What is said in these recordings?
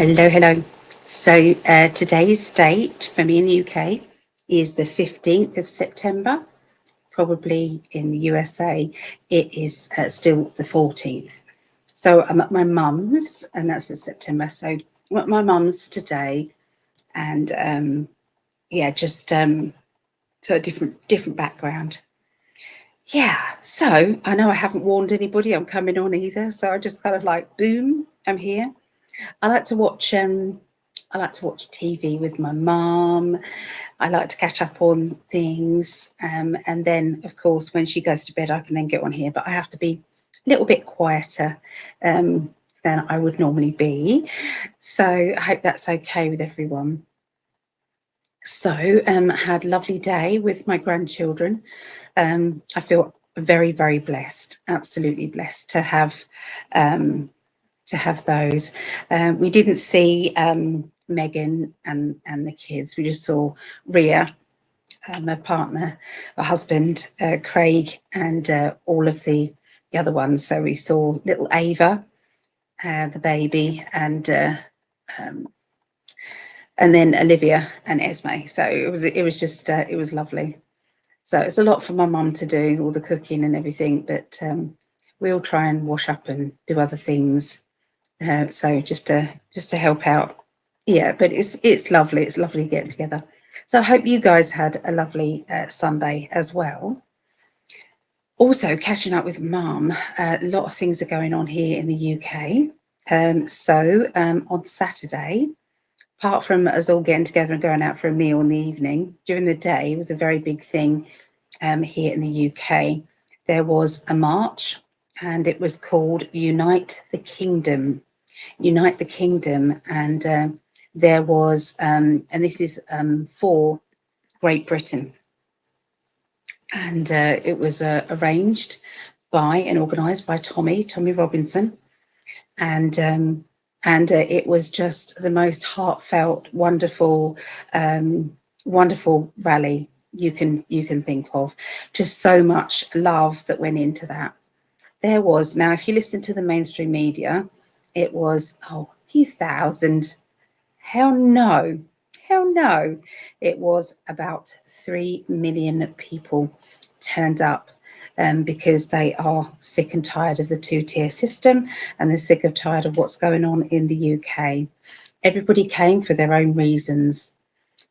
Hello, hello. So today's date for me in the UK is the 15th of September. Probably in the USA, it is still the 14th. So I'm at my mum's, and that's in September. So I'm at my mum's today, and yeah, just so a different background. Yeah. So I know I haven't warned anybody I'm coming on either. So I just kind of like, boom, I'm here. I like to watch TV with my mum. I like to catch up on things, and then of course when she goes to bed, I can then get on here. But I have to be a little bit quieter than I would normally be. So I hope that's okay with everyone. So had a lovely day with my grandchildren. I feel very, very blessed, absolutely blessed to have those. We didn't see Megan and the kids. We just saw Ria, my partner, my husband, Craig, and all of the other ones. So we saw little Ava, the baby, and then Olivia and Esme. So it was just it was lovely. So it's a lot for my mum to do, all the cooking and everything, but we'll try and wash up and do other things. So just to help out. Yeah, but it's lovely. It's lovely to get together. So I hope you guys had a lovely Sunday as well. Also catching up with mum, a lot of things are going on here in the UK. So on Saturday, apart from us all getting together and going out for a meal in the evening, during the day was a very big thing here in the UK. There was a march, and it was called Unite the Kingdom. Unite the Kingdom, and there was, and this is for Great Britain, and it was arranged by and organised by Tommy Robinson, and it was just the most heartfelt, wonderful, wonderful rally you can think of. Just so much love that went into that. There was, now if you listen to the mainstream media, it was a few thousand. Hell no. It was about 3 million people turned up because they are sick and tired of the two-tier system, and they're sick and tired of what's going on in the UK. Everybody came for their own reasons.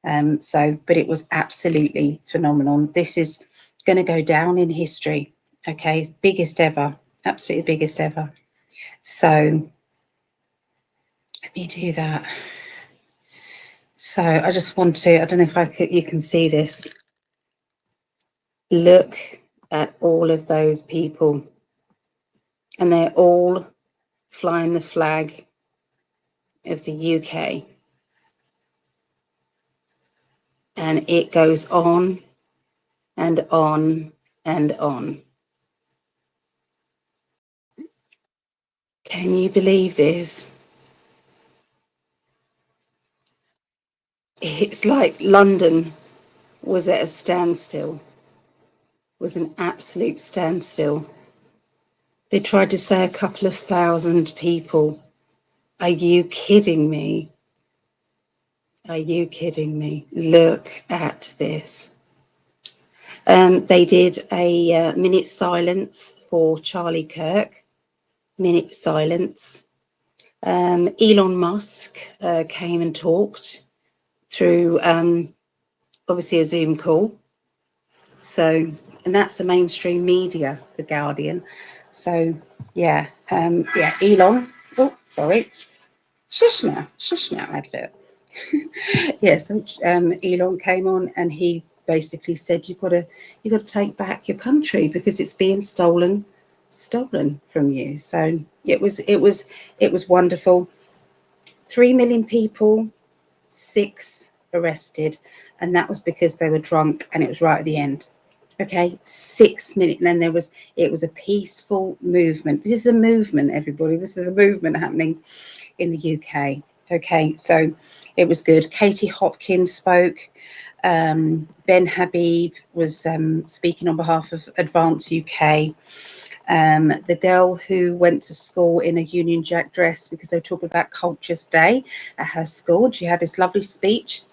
But it was absolutely phenomenal. This is going to go down in history. Okay, biggest ever, absolutely biggest ever. So let me do that. So I just want to, I don't know if you can see this. Look at all of those people, and they're all flying the flag of the UK. And it goes on and on and on. Can you believe this? It's like London was at a standstill, was an absolute standstill. They tried to say a couple of thousand people. Are you kidding me? Are you kidding me? Look at this. They did a minute silence for Charlie Kirk. Minute silence. Elon Musk came and talked through obviously a Zoom call. So, and that's the mainstream media, The Guardian. So, yeah, Elon. Oh, sorry. Shush now, advert. Yeah, so Elon came on, and he basically said you've got to take back your country because it's being stolen from you. So it was wonderful. 3 million people, 6 arrested, and that was because they were drunk, and it was right at the end. Okay, 6 minutes, and then it was a peaceful movement. This is a movement, everybody. This is a movement happening in the UK. Okay, so it was good. Katie Hopkins spoke. Ben Habib was speaking on behalf of Advance UK. The girl who went to school in a Union Jack dress because they were talking about Cultures Day at her school. She had this lovely speech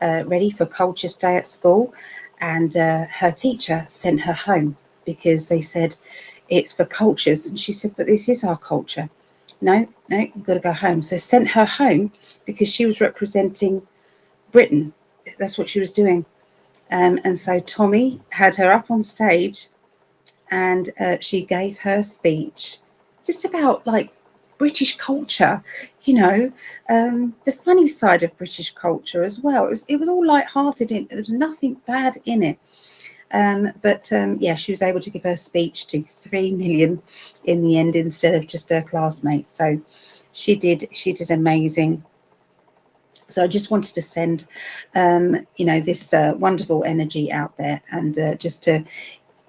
ready for Cultures Day at school, and her teacher sent her home because they said it's for cultures, and she said, but this is our culture. No, you've got to go home. So sent her home because she was representing Britain. That's what she was doing. And so Tommy had her up on stage, and she gave her speech just about like British culture, you know, the funny side of British culture as well. It was all light-hearted. There was nothing bad in it. Yeah, she was able to give her speech to 3 million in the end instead of just her classmates. So she did amazing. So I just wanted to send, you know, this wonderful energy out there, and just to,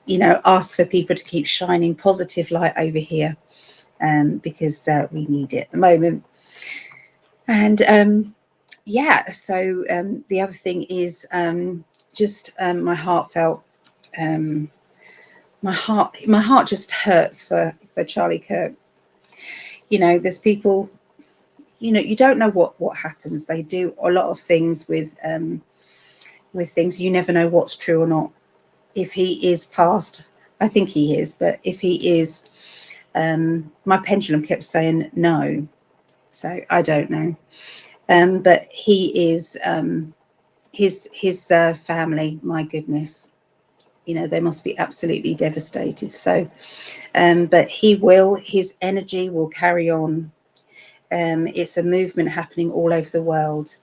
you know, ask for people to keep shining positive light over here, because we need it at the moment. And yeah, so the other thing is just my heartfelt. My heart just hurts for Charlie Kirk. You know, there's people, you know, you don't know what happens. They do a lot of things with things. You never know what's true or not. If he is passed, I think he is, but if he is, my pendulum kept saying no, so I don't know. But he is, his family, my goodness, you know, they must be absolutely devastated. So but his energy will carry on. It's a movement happening all over the world.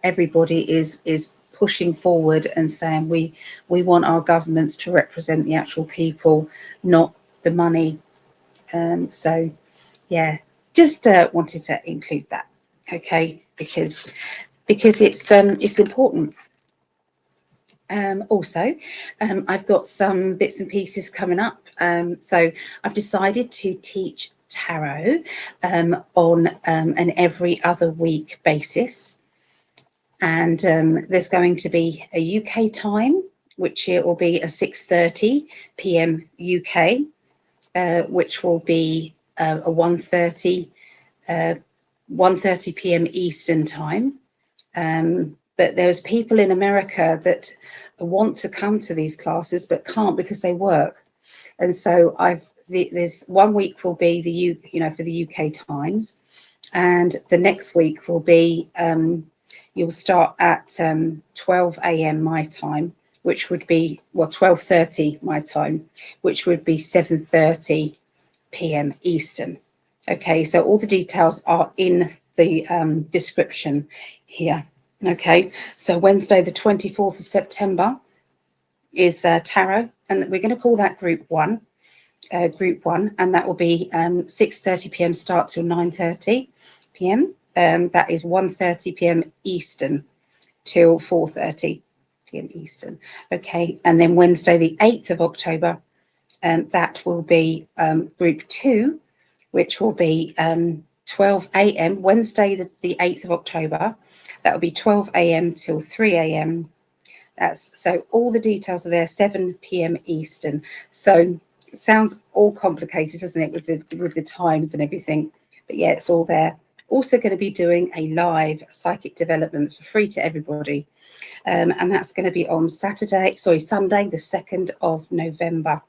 Everybody is pushing forward and saying we want our governments to represent the actual people, not the money. So yeah, just wanted to include that, okay, because it's important. Also, I've got some bits and pieces coming up. So I've decided to teach tarot on an every other week basis. And there's going to be a UK time, which it will be a 6:30 p.m. UK, which will be a 1:30 p.m. Eastern time. But there's people in America that want to come to these classes but can't because they work. And so there's 1 week will be for the UK times, and the next week will be you'll start at 12 a.m. my time, which would be 12:30 my time, which would be 7:30 p.m. Eastern. Okay, so all the details are in the description here. Okay, so Wednesday the 24th of September is tarot, and we're going to call that group one, and that will be 6:30 p.m. start till 9:30 p.m. That is 1:30 p.m. Eastern till 4:30 p.m. Eastern. Okay, and then Wednesday the 8th of October, that will be group two, which will be 12 a.m. Wednesday the 8th of October. That will be 12 a.m. till 3 a.m. So all the details are there, 7 p.m. Eastern. So it sounds all complicated, doesn't it, with the times and everything? But yeah, it's all there. Also going to be doing a live psychic development for free to everybody. And that's going to be on Sunday, the 2nd of November.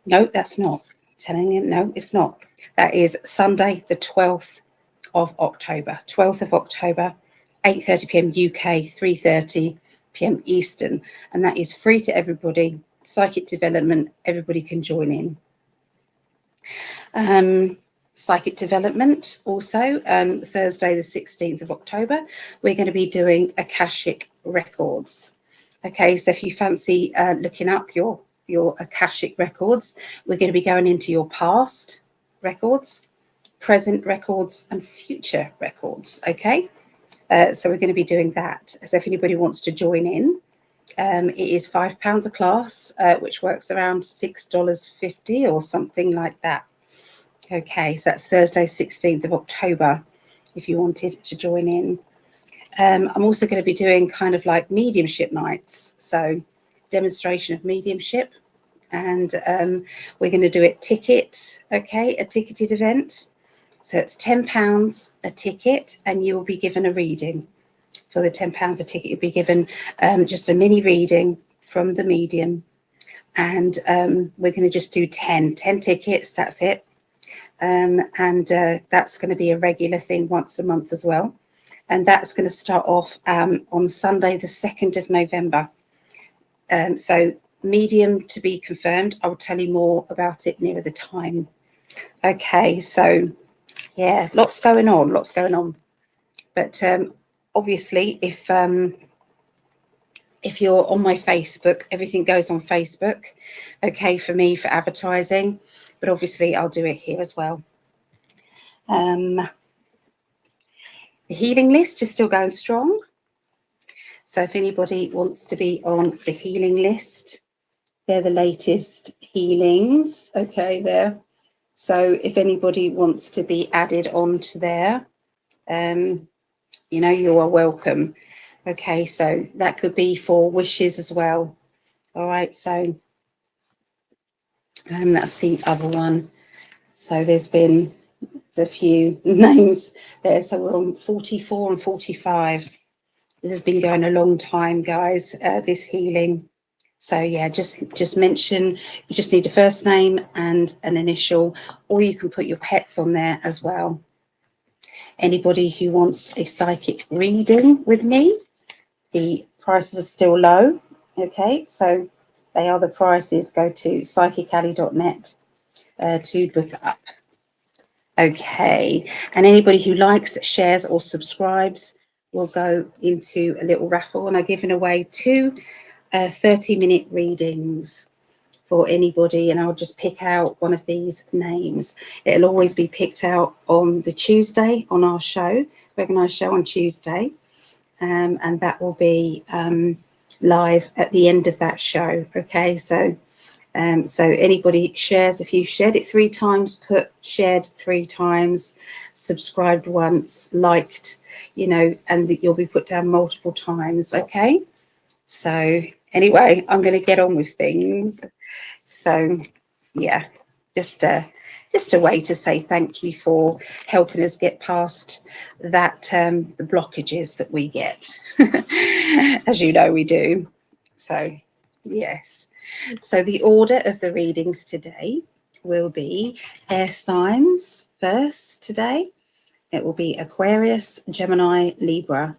No, that's not. Telling you, no, it's not. That is Sunday, the 12th of October. 12th of October, 8:30 p.m. UK, 3:30 p.m. Eastern. And that is free to everybody. Psychic development, everybody can join in. Psychic development also, Thursday, the 16th of October, we're going to be doing Akashic records. Okay, so if you fancy looking up your Akashic records, we're going to be going into your past records, present records, and future records. Okay, so we're going to be doing that. So if anybody wants to join in, it is £5 a class, which works around $6.50 or something like that. Okay, so that's Thursday, 16th of October, if you wanted to join in. I'm also going to be doing kind of like mediumship nights, so demonstration of mediumship. and we're going to do it ticket, okay, a ticketed event. So it's £10 a ticket, and you will be given a reading. For the £10 a ticket, you'll be given just a mini reading from the medium, and we're going to just do 10 tickets, that's it. And that's going to be a regular thing once a month as well. And that's going to start off on Sunday, the 2nd of November. So medium to be confirmed. I'll tell you more about it nearer the time. Okay, so yeah, lots going on. But obviously, if you're on my Facebook, everything goes on Facebook, okay, for me, for advertising. But obviously, I'll do it here as well. The healing list is still going strong. So if anybody wants to be on the healing list, they're the latest healings, okay, there. So if anybody wants to be added on to there, you know, you are welcome. Okay, so that could be for wishes as well. All right, so that's the other one. So there's a few names there. So we're on 44 and 45. This has been going a long time, guys, this healing. So yeah, just mention, you just need a first name and an initial, or you can put your pets on there as well. Anybody who wants a psychic reading with me, the prices are still low. Okay, so they are the prices. Go to psychically.net to book up. Okay, and anybody who likes, shares or subscribes will go into a little raffle, and I'm giving away 2 30-minute readings for anybody, and I'll just pick out one of these names. It'll always be picked out on the Tuesday on our show, recognised show on Tuesday, and that will be live at the end of that show. Okay, so anybody shares, if you've shared it 3 times, put shared 3 times, subscribed once, liked, you know, and you'll be put down multiple times. Okay, so anyway, I'm going to get on with things. So yeah, just a way to say thank you for helping us get past that the blockages that we get. As you know, we do. So yes, so the order of the readings today will be air signs first today. It will be Aquarius, Gemini, Libra.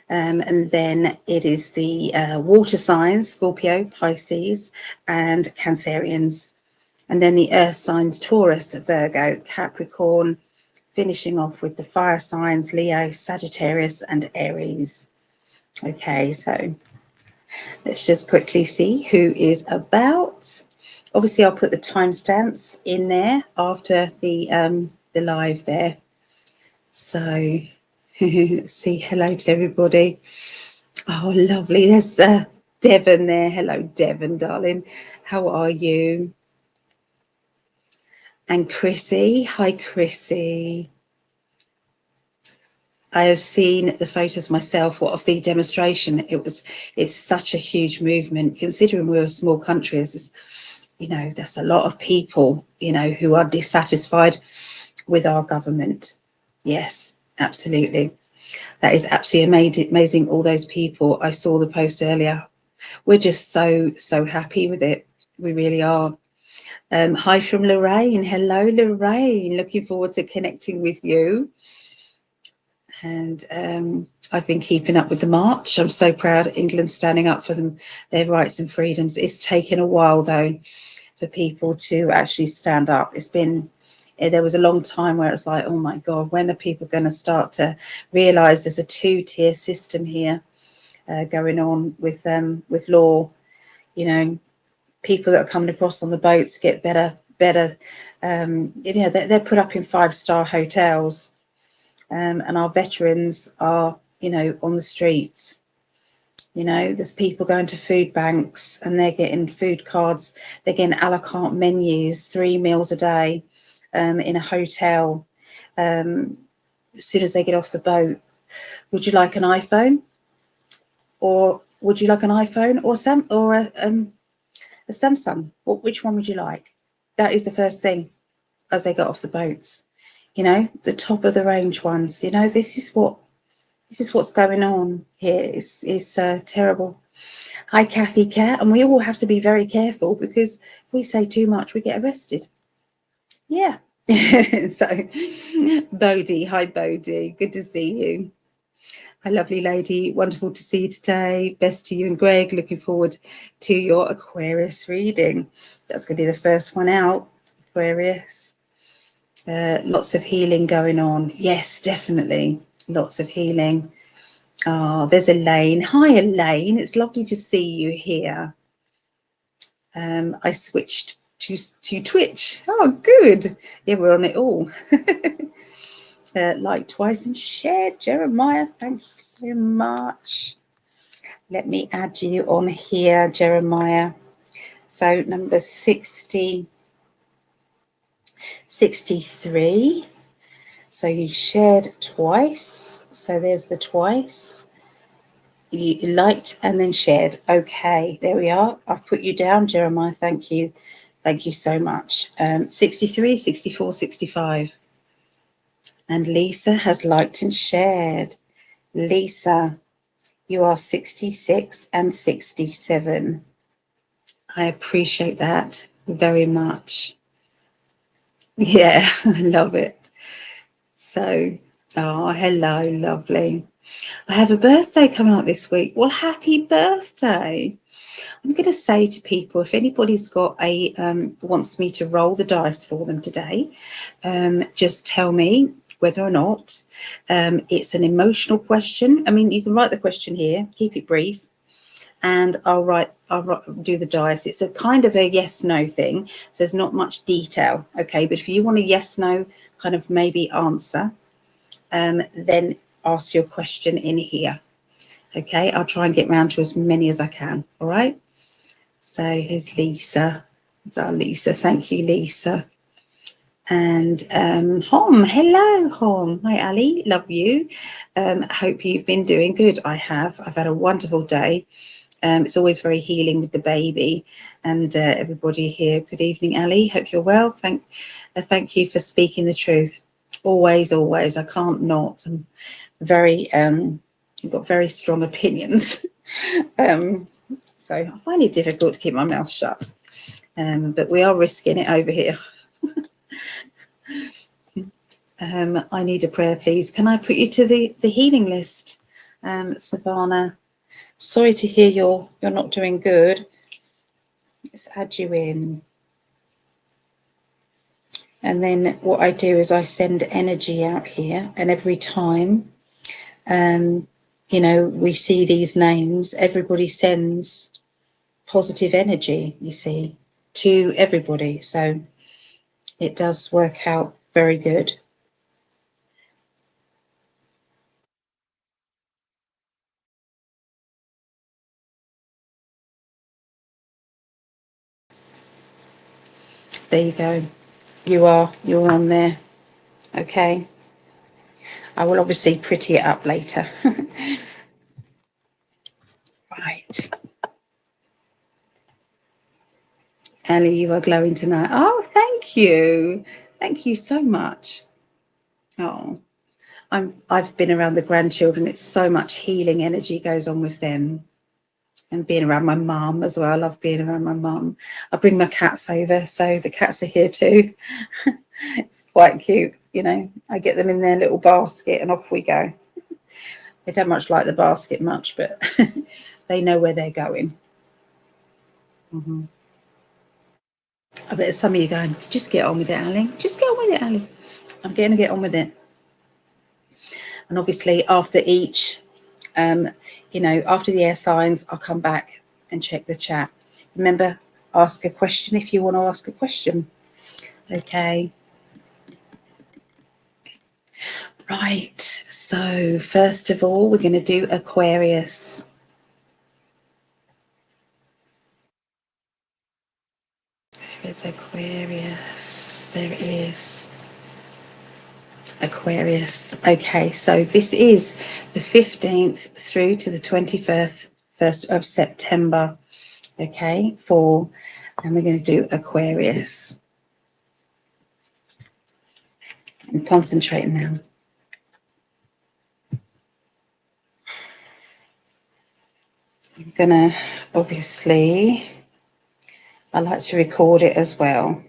And then it is the water signs, Scorpio, Pisces, and Cancereans. And then the earth signs, Taurus, Virgo, Capricorn, finishing off with the fire signs, Leo, Sagittarius, and Aries. Okay, so let's just quickly see who is about. Obviously, I'll put the timestamps in there after the live there. So see, hello to everybody. Oh, lovely. There's Devon there. Hello, Devon, darling. How are you? And Chrissy. Hi, Chrissy. I have seen the photos myself of the demonstration. It's such a huge movement, considering we're a small country. You know, there's a lot of people, you know, who are dissatisfied with our government. Yes, absolutely. That is absolutely amazing. All those people. I saw the post earlier. We're just so happy with it. We really are. Hi from Lorraine. Hello, Lorraine. Looking forward to connecting with you. And I've been keeping up with the march. I'm so proud of England standing up for their rights and freedoms. It's taken a while, though, for people to actually stand up. There was a long time where it's like, oh my God, when are people going to start to realise there's a 2-tier system here going on with law? You know, people that are coming across on the boats get better. You know, they're put up in 5-star hotels, and our veterans are, you know, on the streets. You know, there's people going to food banks and they're getting food cards. They're getting a la carte menus, 3 meals a day. In a hotel, as soon as they get off the boat. Would you like an iPhone? Or would you like an iPhone or a Samsung. Which one would you like? That is the first thing as they got off the boats. You know, the top of the range ones. You know, this is what's going on here. It's terrible. Hi, Kathy Cat, and we all have to be very careful because if we say too much, we get arrested. Yeah. So, Bodhi, hi Bodhi, good to see you. Hi, lovely lady, wonderful to see you today. Best to you and Greg. Looking forward to your Aquarius reading. That's going to be the first one out, Aquarius. Lots of healing going on. Yes, definitely. Lots of healing. Oh, there's Elaine. Hi, Elaine. It's lovely to see you here. I switched to Twitch. Oh, good. Yeah, we're on it all. Like twice and shared. Jeremiah, thank you so much. Let me add you on here, Jeremiah. So number 63. So you shared twice. So there's the twice. You liked and then shared. Okay, there we are. I've put you down, Jeremiah. Thank you. Thank you so much. 63, 64, 65. And Lisa has liked and shared. Lisa, you are 66 and 67. I appreciate that very much. Yeah, I love it. So, oh, hello, lovely. I have a birthday coming up this week. Well, happy birthday. I'm going to say to people, if anybody's got a wants me to roll the dice for them today, just tell me whether or not it's an emotional question. I mean, you can write the question here, keep it brief, and I'll do the dice. It's a kind of a yes/no thing, so there's not much detail. Okay, but if you want a yes/no kind of maybe answer, then ask your question in here. Okay, I'll try and get round to as many as I can. All right. So here's Lisa. It's our Lisa. Thank you, Lisa. And Hom, hello, Hom. Hi, Ali. Love you. Hope you've been doing good. I have. I've had a wonderful day. It's always very healing with the baby and everybody here. Good evening, Ali. Hope you're well. Thank you for speaking the truth. Always, always. I can't not. I'm very I've got very strong opinions. So I find it difficult to keep my mouth shut. But we are risking it over here. I need a prayer, please. Can I put you to the healing list, Savannah? Sorry to hear you're not doing good. Let's add you in. And then what I do is I send energy out here, and every time you know, we see these names, everybody sends positive energy, you see, to everybody. So it does work out very good. There you go. You're on there. Okay. I will obviously pretty it up later. Right. Ellie, you are glowing tonight. Oh, thank you. Thank you so much. Oh, I've been around the grandchildren. It's so much healing energy goes on with them. And being around my mum as well. I love being around my mum. I bring my cats over, so the cats are here too. It's quite cute, you know. I get them in their little basket and off we go. They don't much like the basket much, but they know where they're going. I bet some of you going, just get on with it, Ali. Just get on with it, Ali. I'm going to get on with it. And obviously after each, you know, after the air signs, I'll come back and check the chat. Remember, ask a question if you want to ask a question. Okay. Right. So first of all, we're going to do Aquarius. There's Aquarius. There is Aquarius. Okay, so this is the 15th through to the 21st of September. okay, and we're going to do Aquarius. I'm concentrating now. I'm going to, obviously, I like to record it as well.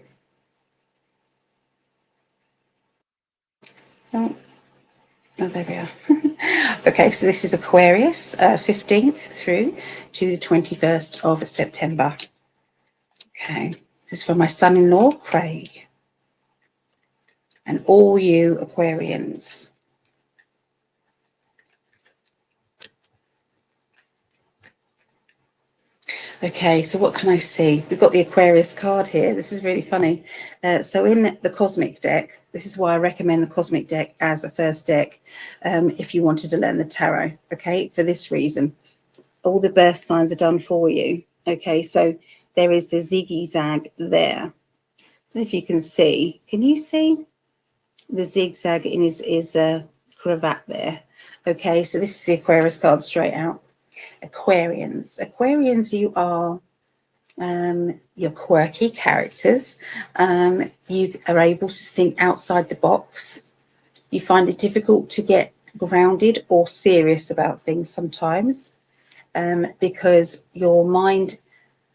Oh, there we are. Okay, so this is Aquarius, 15th through to the 21st of September. Okay, this is for my son-in-law, Craig, and all you Aquarians. Okay, so what can I see? We've got the Aquarius card here. This is really funny. So in the Cosmic deck, this is why I recommend the Cosmic deck as a first deck if you wanted to learn the tarot, okay, for this reason. All the birth signs are done for you, okay, so there is the zigzag there. I don't know if you can see. Can you see the zigzag in his cravat there? Okay, so this is the Aquarius card straight out. Aquarians, you are you're quirky characters. You are able to think outside the box. You find it difficult to get grounded or serious about things sometimes because your mind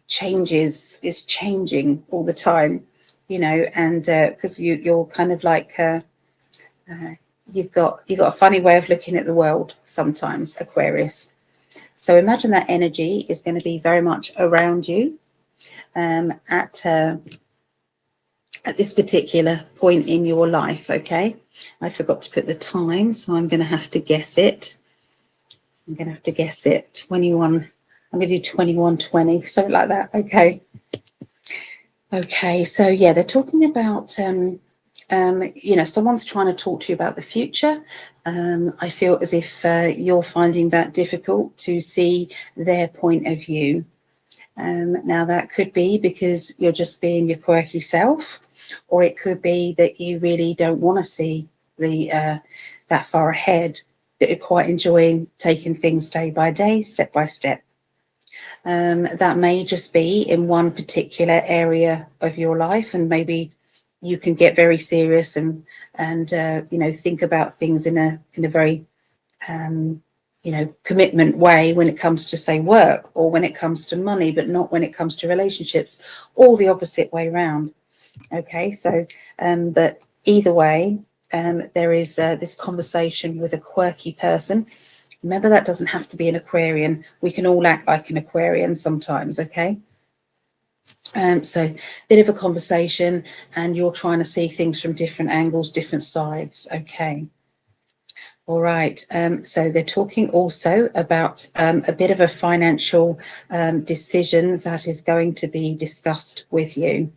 is changing all the time, you know, and because you're kind of like you've got a funny way of looking at the world sometimes, Aquarius. So imagine that energy is going to be very much around you at this particular point in your life, okay? I forgot to put the time, so I'm going to have to guess it. 21, I'm going to do 21:20, something like that, okay? Okay, so yeah, they're talking about, you know, someone's trying to talk to you about the future. I feel as if you're finding that difficult to see their point of view. Now, that could be because you're just being your quirky self, or it could be that you really don't want to see that far ahead, that you're quite enjoying taking things day by day, step by step. That may just be in one particular area of your life, and maybe you can get very serious and you know, think about things in a very you know, commitment way when it comes to, say, work, or when it comes to money, but not when it comes to relationships, or the opposite way around. Okay, so but either way, there is this conversation with a quirky person. Remember, that doesn't have to be an Aquarian. We can all act like an Aquarian sometimes, okay? So bit of a conversation, and you're trying to see things from different angles, different sides, okay? All right, so they're talking also about a bit of a financial decision that is going to be discussed with you.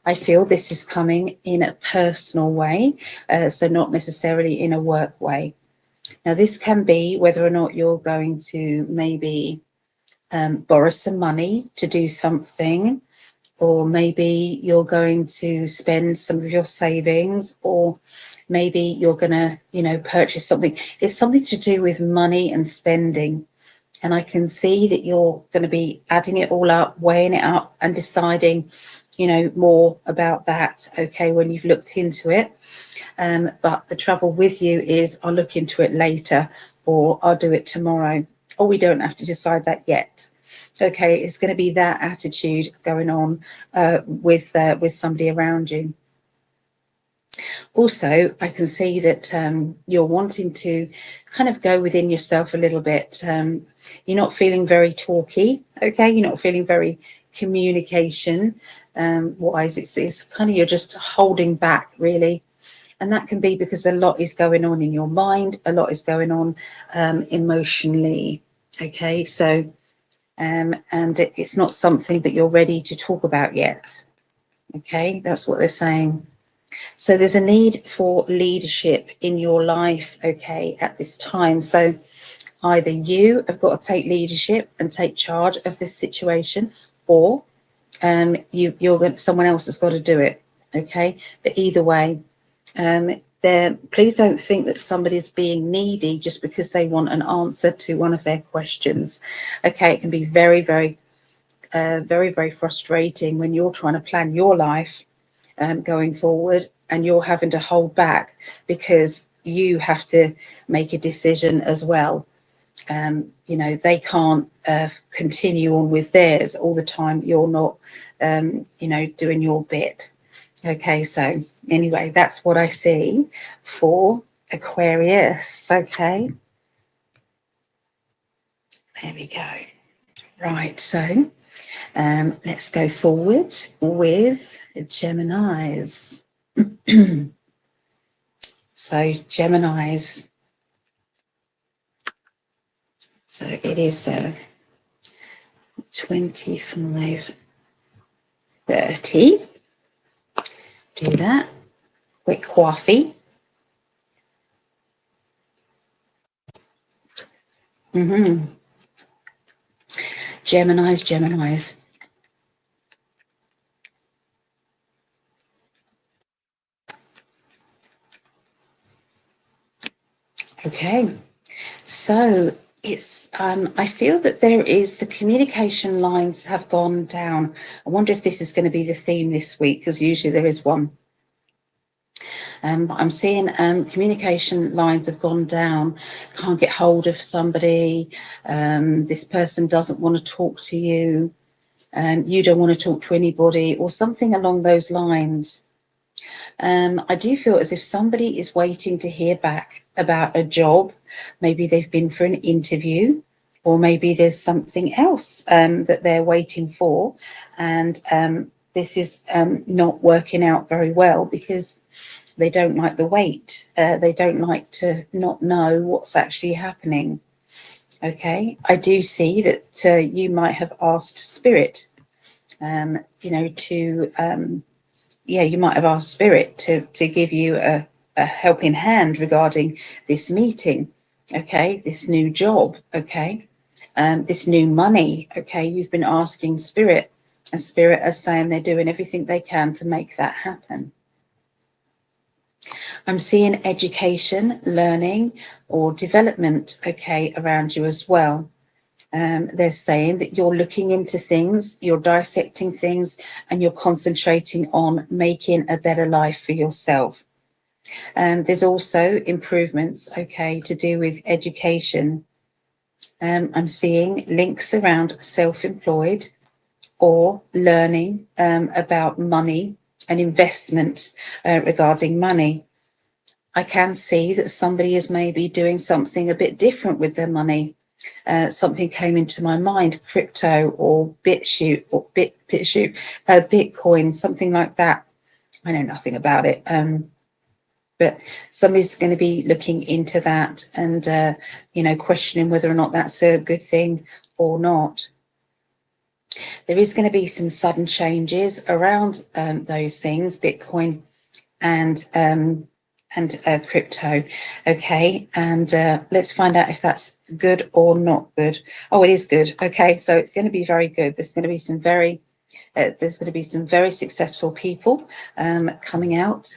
I feel this is coming in a personal way, so not necessarily in a work way. Now, this can be whether or not you're going to maybe borrow some money to do something, or maybe you're going to spend some of your savings, or maybe you're going to, you know, purchase something. It's something to do with money and spending. And I can see that you're going to be adding it all up, weighing it up, and deciding, you know, more about that, okay, when you've looked into it. But the trouble with you is, I'll look into it later, or I'll do it tomorrow, or we don't have to decide that yet. Okay, it's going to be that attitude going on with somebody around you. Also, I can see that you're wanting to kind of go within yourself a little bit. You're not feeling very talky, okay? You're not feeling very communication wise. It's kind of, you're just holding back, really. And that can be because a lot is going on in your mind, a lot is going on emotionally, okay? So, and it's not something that you're ready to talk about yet, okay? That's what they're saying. So there's a need for leadership in your life, okay, at this time. So either you have got to take leadership and take charge of this situation, or someone else has got to do it, okay? But either way, please don't think that somebody's being needy just because they want an answer to one of their questions, okay? It can be very, very very, very frustrating when you're trying to plan your life going forward, and you're having to hold back because you have to make a decision as well. You know, they can't continue on with theirs all the time. You're not, you know, doing your bit. Okay, so anyway, that's what I see for Aquarius. Okay, there we go. Right, so let's go forward with Geminis. So Geminis. So it is 25, 30. Do that. Quick coffee. Geminis. Okay, so it's I feel that there is, the communication lines have gone down. I wonder if this is going to be the theme this week, because usually there is one. I'm seeing communication lines have gone down. Can't get hold of somebody. This person doesn't want to talk to you. You don't want to talk to anybody, or something along those lines. I do feel as if somebody is waiting to hear back about a job. Maybe they've been for an interview, or maybe there's something else that they're waiting for, and this is not working out very well because they don't like the wait. They don't like to not know what's actually happening. Okay, I do see that you might have asked Spirit, you know, to you might have asked Spirit to give you a helping hand regarding this meeting. Okay, this new job. Okay, this new money. Okay, you've been asking Spirit, and Spirit are saying they're doing everything they can to make that happen. I'm seeing education, learning, or development, okay, around you as well. They're saying that you're looking into things, you're dissecting things, and you're concentrating on making a better life for yourself. There's also improvements, okay, to do with education. I'm seeing links around self-employed or learning about money and investment regarding money. I can see that somebody is maybe doing something a bit different with their money. Something came into my mind, crypto or BitChute or Bitcoin, something like that. I know nothing about it, but somebody's going to be looking into that and, you know, questioning whether or not that's a good thing or not. There is going to be some sudden changes around those things, Bitcoin and crypto. Okay, and let's find out if that's good or not good. Oh, it is good. Okay, so it's going to be very good. There's going to be some very successful people coming out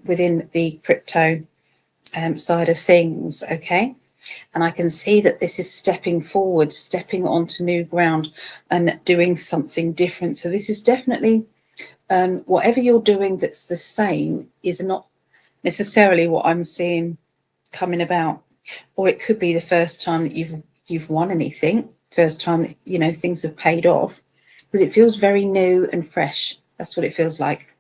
within the crypto side of things. Okay, and I can see that this is stepping forward, stepping onto new ground and doing something different. So this is definitely whatever you're doing that's the same is not necessarily what I'm seeing coming about, or it could be the first time that you've won anything, first time that, you know, things have paid off, because it feels very new and fresh. That's what it feels like.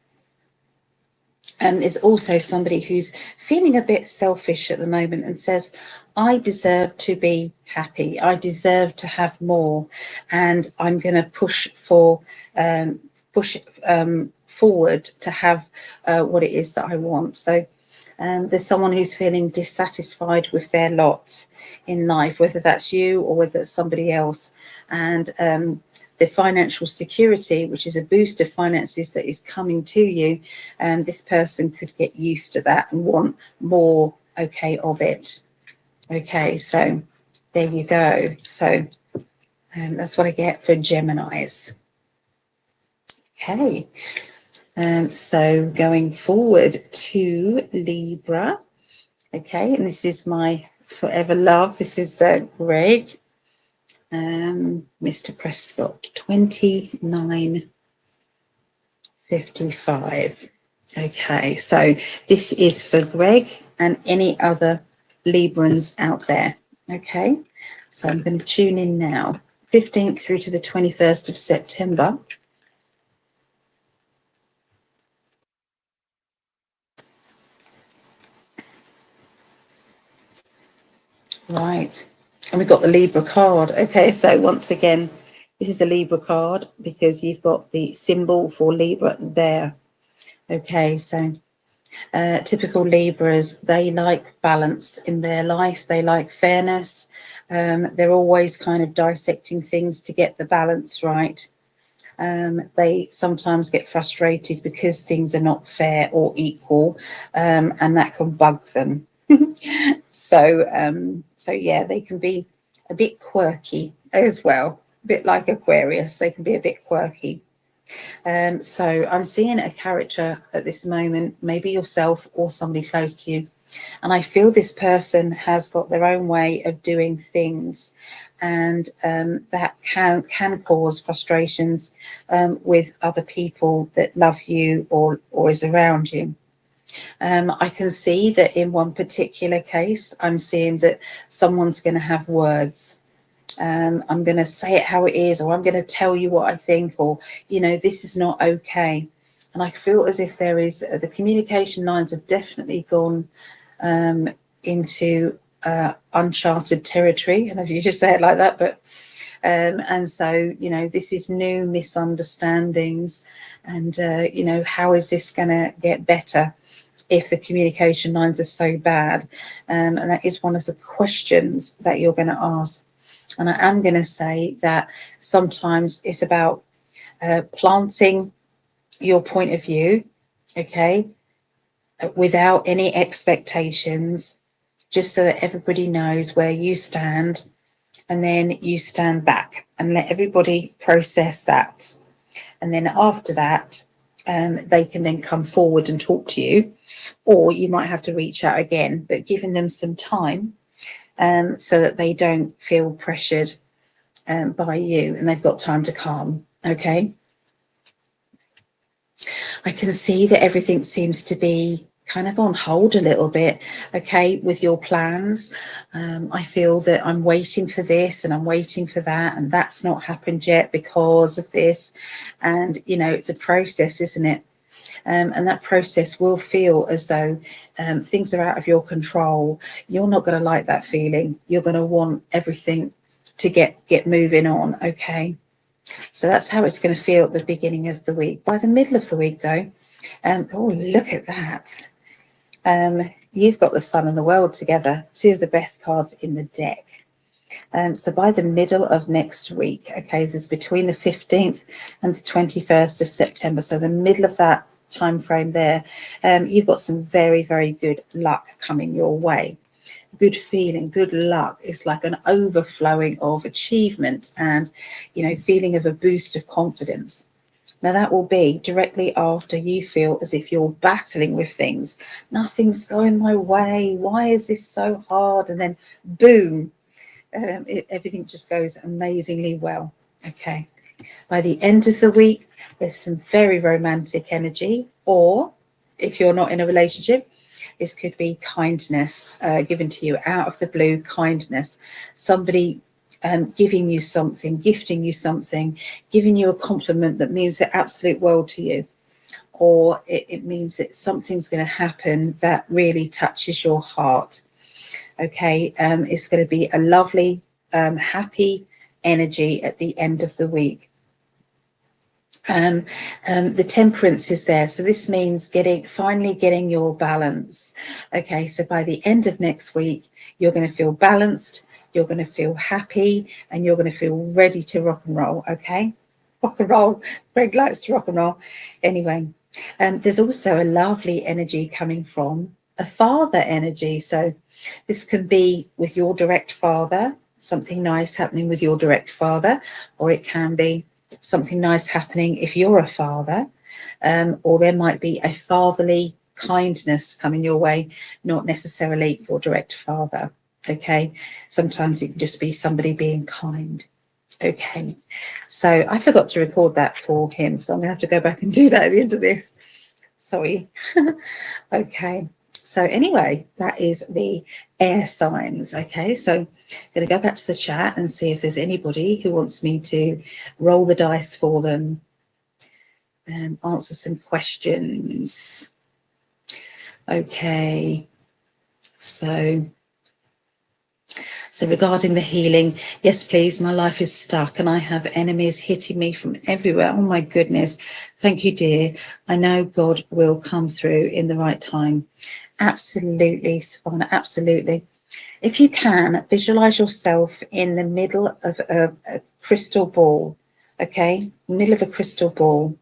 And there's also somebody who's feeling a bit selfish at the moment and says, I deserve to be happy, I deserve to have more, and I'm going to push forward to have what it is that I want. So there's someone who's feeling dissatisfied with their lot in life, whether that's you or whether it's somebody else, and the financial security, which is a boost of finances that is coming to you, this person could get used to that and want more, okay, of it. Okay, so there you go. So that's what I get for Geminis. Okay, so going forward to Libra. Okay, and this is my forever love. This is Greg. Mr. Prescott, 29:55. Okay, so this is for Greg and any other Librans out there. Okay, so I'm going to tune in now. 15th through to the 21st of September. Right, and we've got the Libra card. Okay, so once again, this is a Libra card because you've got the symbol for Libra there. Okay, so typical Libras, they like balance in their life. They like fairness. They're always kind of dissecting things to get the balance right. They sometimes get frustrated because things are not fair or equal, and that can bug them. So yeah, they can be a bit quirky as well, a bit like Aquarius. They can be a bit quirky. So I'm seeing a character at this moment, maybe yourself or somebody close to you, and I feel this person has got their own way of doing things, and that can cause frustrations with other people that love you or is around you. I can see that in one particular case, I'm seeing that someone's going to have words. I'm going to say it how it is, or I'm going to tell you what I think, or, you know, this is not okay. And I feel as if there is, the communication lines have definitely gone into uncharted territory. And if you just say it like that, but and so, you know, this is new misunderstandings, and you know, how is this going to get better if the communication lines are so bad? And that is one of the questions that you're going to ask. And I am going to say that sometimes it's about planting your point of view, okay, without any expectations, just so that everybody knows where you stand, and then you stand back and let everybody process that. And then after that, they can then come forward and talk to you, or you might have to reach out again, but giving them some time so that they don't feel pressured by you, and they've got time to calm. Okay. I can see that everything seems to be kind of on hold a little bit, okay, with your plans. I feel that I'm waiting for this and I'm waiting for that, and that's not happened yet because of this. And, you know, it's a process, isn't it? And that process will feel as though things are out of your control. You're not going to like that feeling. You're going to want everything to get moving on, okay? So that's how it's going to feel at the beginning of the week. By the middle of the week, though, oh, look at that. You've got the sun and the world together, two of the best cards in the deck. So by the middle of next week, okay, this is between the 15th and the 21st of September. So the middle of that time frame there, you've got some very, very good luck coming your way. Good feeling, good luck. It's like an overflowing of achievement and, you know, feeling of a boost of confidence. Now that will be directly after you feel as if you're battling with things. Nothing's going my way. Why is this so hard? And then boom, everything just goes amazingly well. Okay. By the end of the week, there's some very romantic energy, or if you're not in a relationship, this could be kindness given to you out of the blue, kindness. Somebody giving you something, gifting you something, giving you a compliment that means the absolute world to you. Or it means that something's going to happen that really touches your heart. Okay, it's going to be a lovely, happy energy at the end of the week. The temperance is there, so this means finally getting your balance. Okay, so by the end of next week, you're going to feel balanced, you're going to feel happy, and you're going to feel ready to rock and roll. Okay, rock and roll. Greg likes to rock and roll. Anyway, there's also a lovely energy coming from a father energy. So this can be with your direct father, something nice happening with your direct father, or it can be something nice happening if you're a father, or there might be a fatherly kindness coming your way, not necessarily your direct father. Okay, sometimes it can just be somebody being kind. Okay, so I forgot to record that for him, so I'm gonna have to go back and do that at the end of this. Sorry. Okay, so anyway, that is the air signs. Okay, so I'm going to go back to the chat and see if there's anybody who wants me to roll the dice for them and answer some questions. Okay, so regarding the healing, yes, please, my life is stuck and I have enemies hitting me from everywhere. Oh my goodness. Thank you, dear. I know God will come through in the right time. Absolutely, Savannah, absolutely. If you can, visualize yourself in the middle of a crystal ball, okay? Middle of a crystal ball.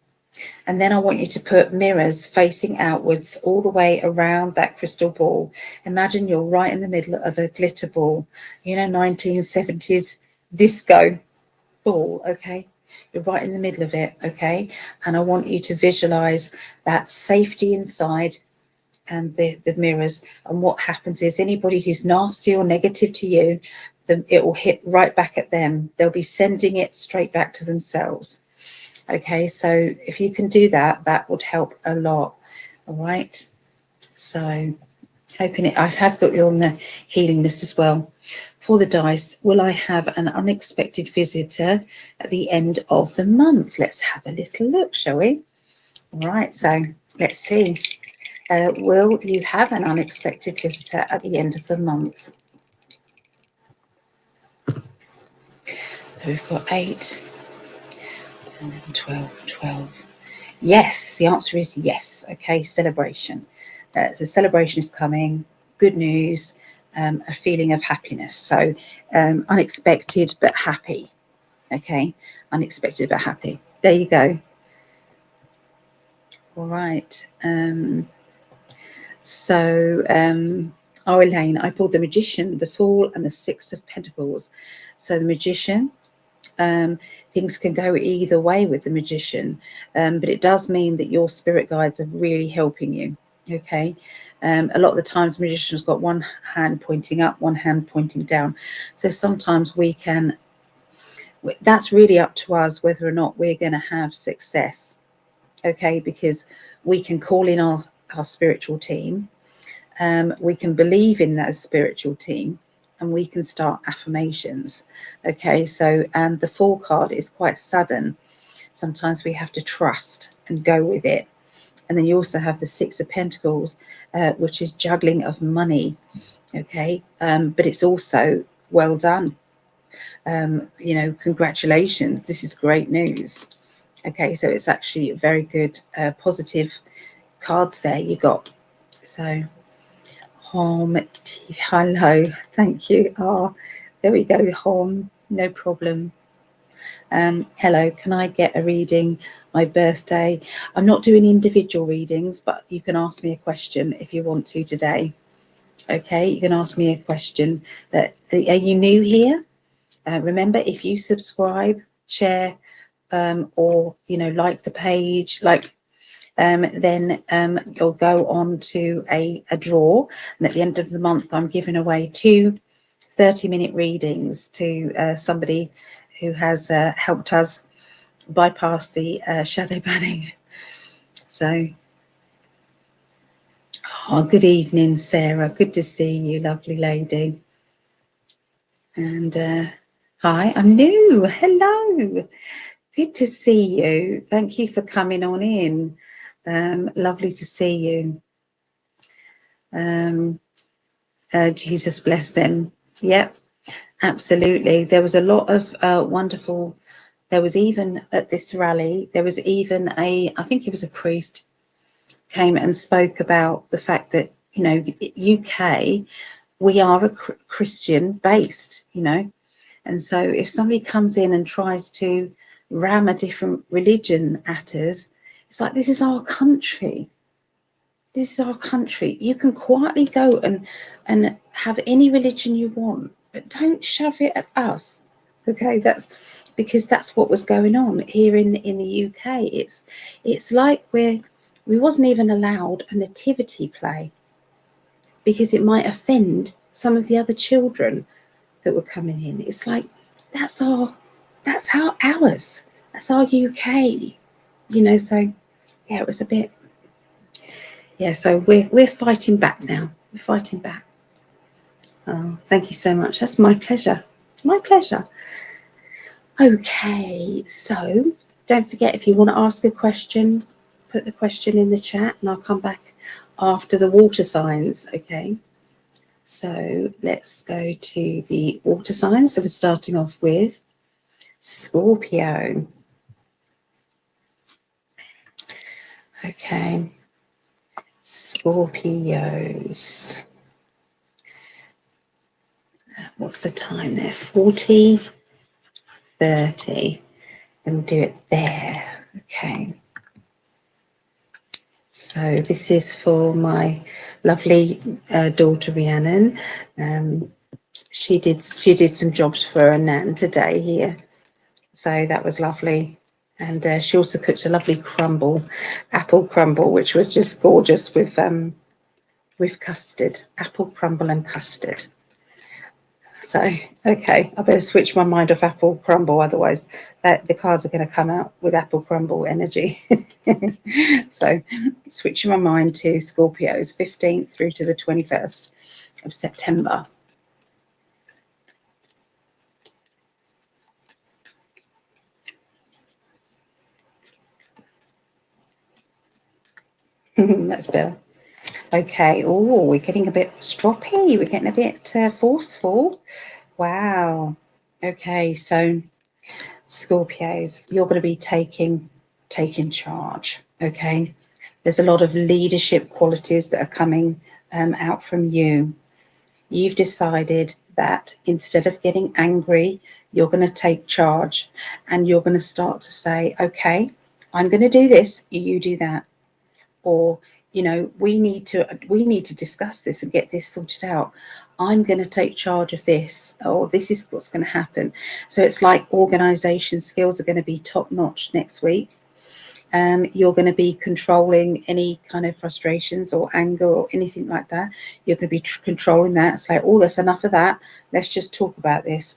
And then I want you to put mirrors facing outwards all the way around that crystal ball. Imagine you're right in the middle of a glitter ball, 1970s disco ball, okay? You're right in the middle of it, okay? And I want you to visualize that safety inside and the mirrors. And what happens is anybody who's nasty or negative to you, it will hit right back at them. They'll be sending it straight back to themselves. Okay, so if you can do that, that would help a lot. All right, so hoping it. I have got you on the healing list as well. For the dice, will I have an unexpected visitor at the end of the month? Let's have a little look, shall we? All right, so let's see. Will you have an unexpected visitor at the end of the month? So we've got 8, 10, 12, 12. Yes, the answer is yes. Okay, celebration. So celebration is coming, good news, a feeling of happiness. So unexpected but happy. Okay, unexpected but happy. There you go. All right. Oh, Elaine, I pulled the Magician, the Fool, and the Six of Pentacles. So the Magician, things can go either way with the Magician, but it does mean that your spirit guides are really helping you. Okay, a lot of the times Magician's got one hand pointing up, one hand pointing down. So sometimes that's really up to us whether or not we're going to have success. Okay, because we can call in our spiritual team. We can believe in that spiritual team and we can start affirmations. Okay, so and the Fool card is quite sudden. Sometimes we have to trust and go with it. And then you also have the Six of Pentacles, which is juggling of money. Okay, but it's also well done. Congratulations. This is great news. Okay, so it's actually a very good positive cards there you got. So Home, hello, thank you. Oh, there we go, Home, no problem. Hello, can I get a reading? My birthday. I'm not doing individual readings, but you can ask me a question if you want to today. Okay, you can ask me a question. Are you new here? Remember, if you subscribe, share, or like the page, then you'll go on to a draw, and at the end of the month I'm giving away 2 30-minute readings to somebody who has helped us bypass the shadow banning. So good evening, Sarah, good to see you, lovely lady. And hi, I'm new. Hello, good to see you. Thank you for coming on in. Lovely to see you. Jesus bless them. Yep, absolutely. There was a lot of wonderful. There was even at this rally, there was even I think he was a priest, came and spoke about the fact that, the UK, we are a Christian based, and so if somebody comes in and tries to ram a different religion at us, it's like, this is our country. This is our country. You can quietly go and have any religion you want, but don't shove it at us. Okay, that's because that's what was going on here in the UK. It's like we wasn't even allowed a nativity play because it might offend some of the other children that were coming in. It's like, that's our that's how ours. That's our UK. You know, so yeah, it was a bit. Yeah, so we're fighting back now. We're fighting back. Oh, thank you so much. That's my pleasure. My pleasure. Okay, so don't forget, if you want to ask a question, put the question in the chat and I'll come back after the water signs. Okay, so let's go to the water signs. So we're starting off with Scorpio. Okay, Scorpios. What's the time there? 40, 30. And do it there. Okay. So this is for my lovely daughter Rhiannon. She did some jobs for a nan today here, so that was lovely. And she also cooked a lovely crumble, apple crumble, which was just gorgeous with custard, apple crumble and custard. So, okay, I better switch my mind off apple crumble, otherwise the cards are going to come out with apple crumble energy. So, switching my mind to Scorpios, 15th through to the 21st of September. That's better. Okay, oh, we're getting a bit stroppy. We're getting a bit forceful. Wow. Okay, so Scorpios, you're going to be taking charge. Okay, there's a lot of leadership qualities that are coming out from you. You've decided that instead of getting angry, you're going to take charge and you're going to start to say, okay, I'm going to do this, you do that. Or, you know, we need to discuss this and get this sorted out. I'm going to take charge of this, or this is what's going to happen. So it's like organization skills are going to be top notch next week. You're going to be controlling any kind of frustrations or anger or anything like that. You're going to be controlling that. It's like, oh, that's enough of that. Let's just talk about this.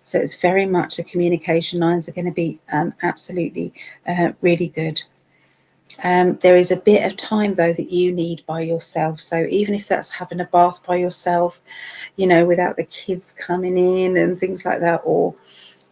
So it's very much the communication lines are going to be absolutely really good. There is a bit of time, though, that you need by yourself. So even if that's having a bath by yourself, you know, without the kids coming in and things like that, or,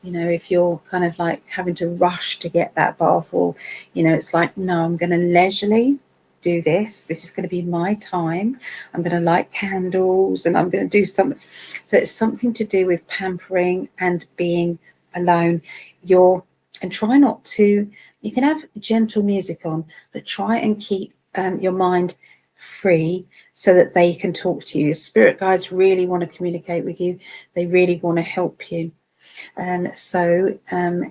you know, if you're kind of like having to rush to get that bath, or, you know, it's like, no, I'm going to leisurely do this. This is going to be my time. I'm going to light candles and I'm going to do something. So it's something to do with pampering and being alone. And try not to, you can have gentle music on, but try and keep your mind free so that they can talk to you. Spirit guides really want to communicate with you. They really want to help you. And so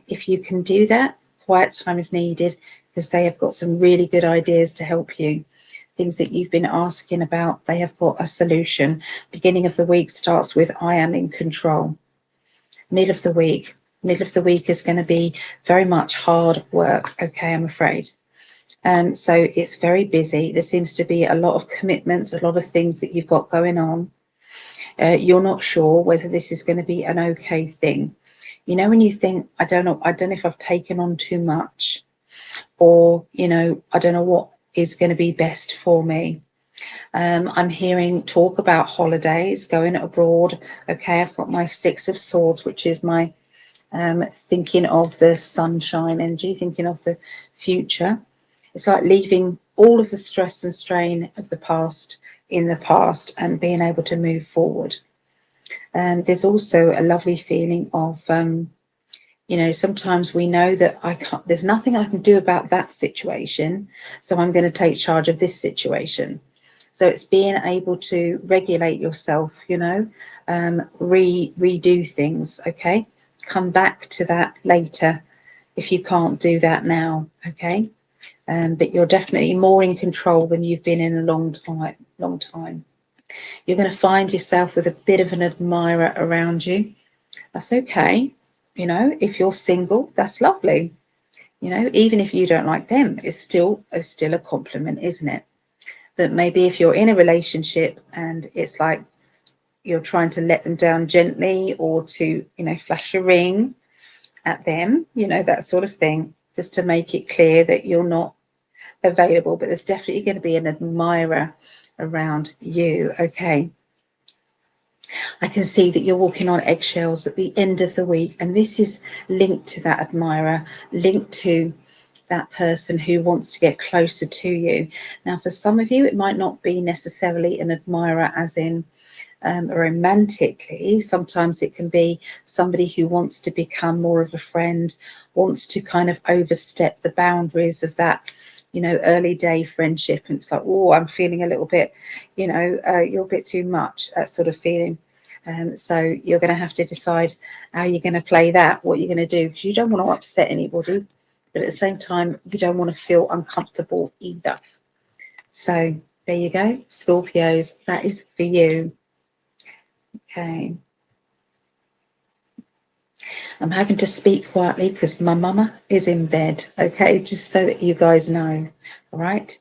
if you can do that, quiet time is needed because they have got some really good ideas to help you. Things that you've been asking about, they have got a solution. Beginning of the week starts with I am in control. Middle of the week is going to be very much hard work. Okay, I'm afraid. So it's very busy. There seems to be a lot of commitments, a lot of things that you've got going on. You're not sure whether this is going to be an okay thing. You know, when you think, I don't know if I've taken on too much, or, you know, I don't know what is going to be best for me. I'm hearing talk about holidays, going abroad. Okay, I've got my Six of Swords, which is my thinking of the sunshine energy, thinking of the future. It's like leaving all of the stress and strain of the past in the past and being able to move forward. And there's also a lovely feeling of, you know, sometimes we know that there's nothing I can do about that situation, so I'm going to take charge of this situation. So it's being able to regulate yourself, you know, redo things, okay? Come back to that later if you can't do that now, okay? But you're definitely more in control than you've been in a long time. You're going to find yourself with a bit of an admirer around you. That's okay. You know, if you're single, that's lovely. You know, even if you don't like them, it's still a compliment, isn't it? But maybe if you're in a relationship and it's like you're trying to let them down gently, or to, you know, flash a ring, at them, you know, that sort of thing, just to make it clear that you're not available. But there's definitely going to be an admirer around you. Okay. I can see that you're walking on eggshells at the end of the week, and this is linked to that admirer, linked to that person who wants to get closer to you. Now, for some of you, it might not be necessarily an admirer as in romantically. Sometimes it can be somebody who wants to become more of a friend, wants to kind of overstep the boundaries of that, you know, early day friendship. And it's like, oh, I'm feeling a little bit, you know, you're a bit too much, that sort of feeling. So you're going to have to decide how you're going to play that, what you're going to do, because you don't want to upset anybody, but at the same time, you don't want to feel uncomfortable either. So there you go, Scorpios, that is for you. Okay. I'm having to speak quietly because my mama is in bed, okay, just so that you guys know. All right.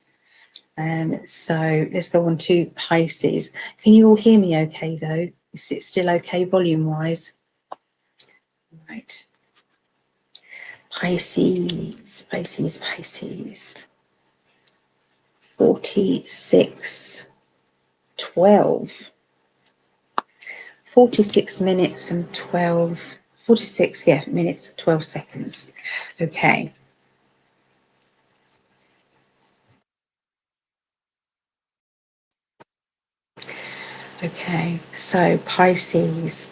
So let's go on to Pisces. Can you all hear me okay, though? Is it still okay volume-wise? Right. Pisces, Pisces, Pisces. 46, 12. 46 minutes and 12, 46, yeah, minutes, 12 seconds. Okay. Okay, so Pisces.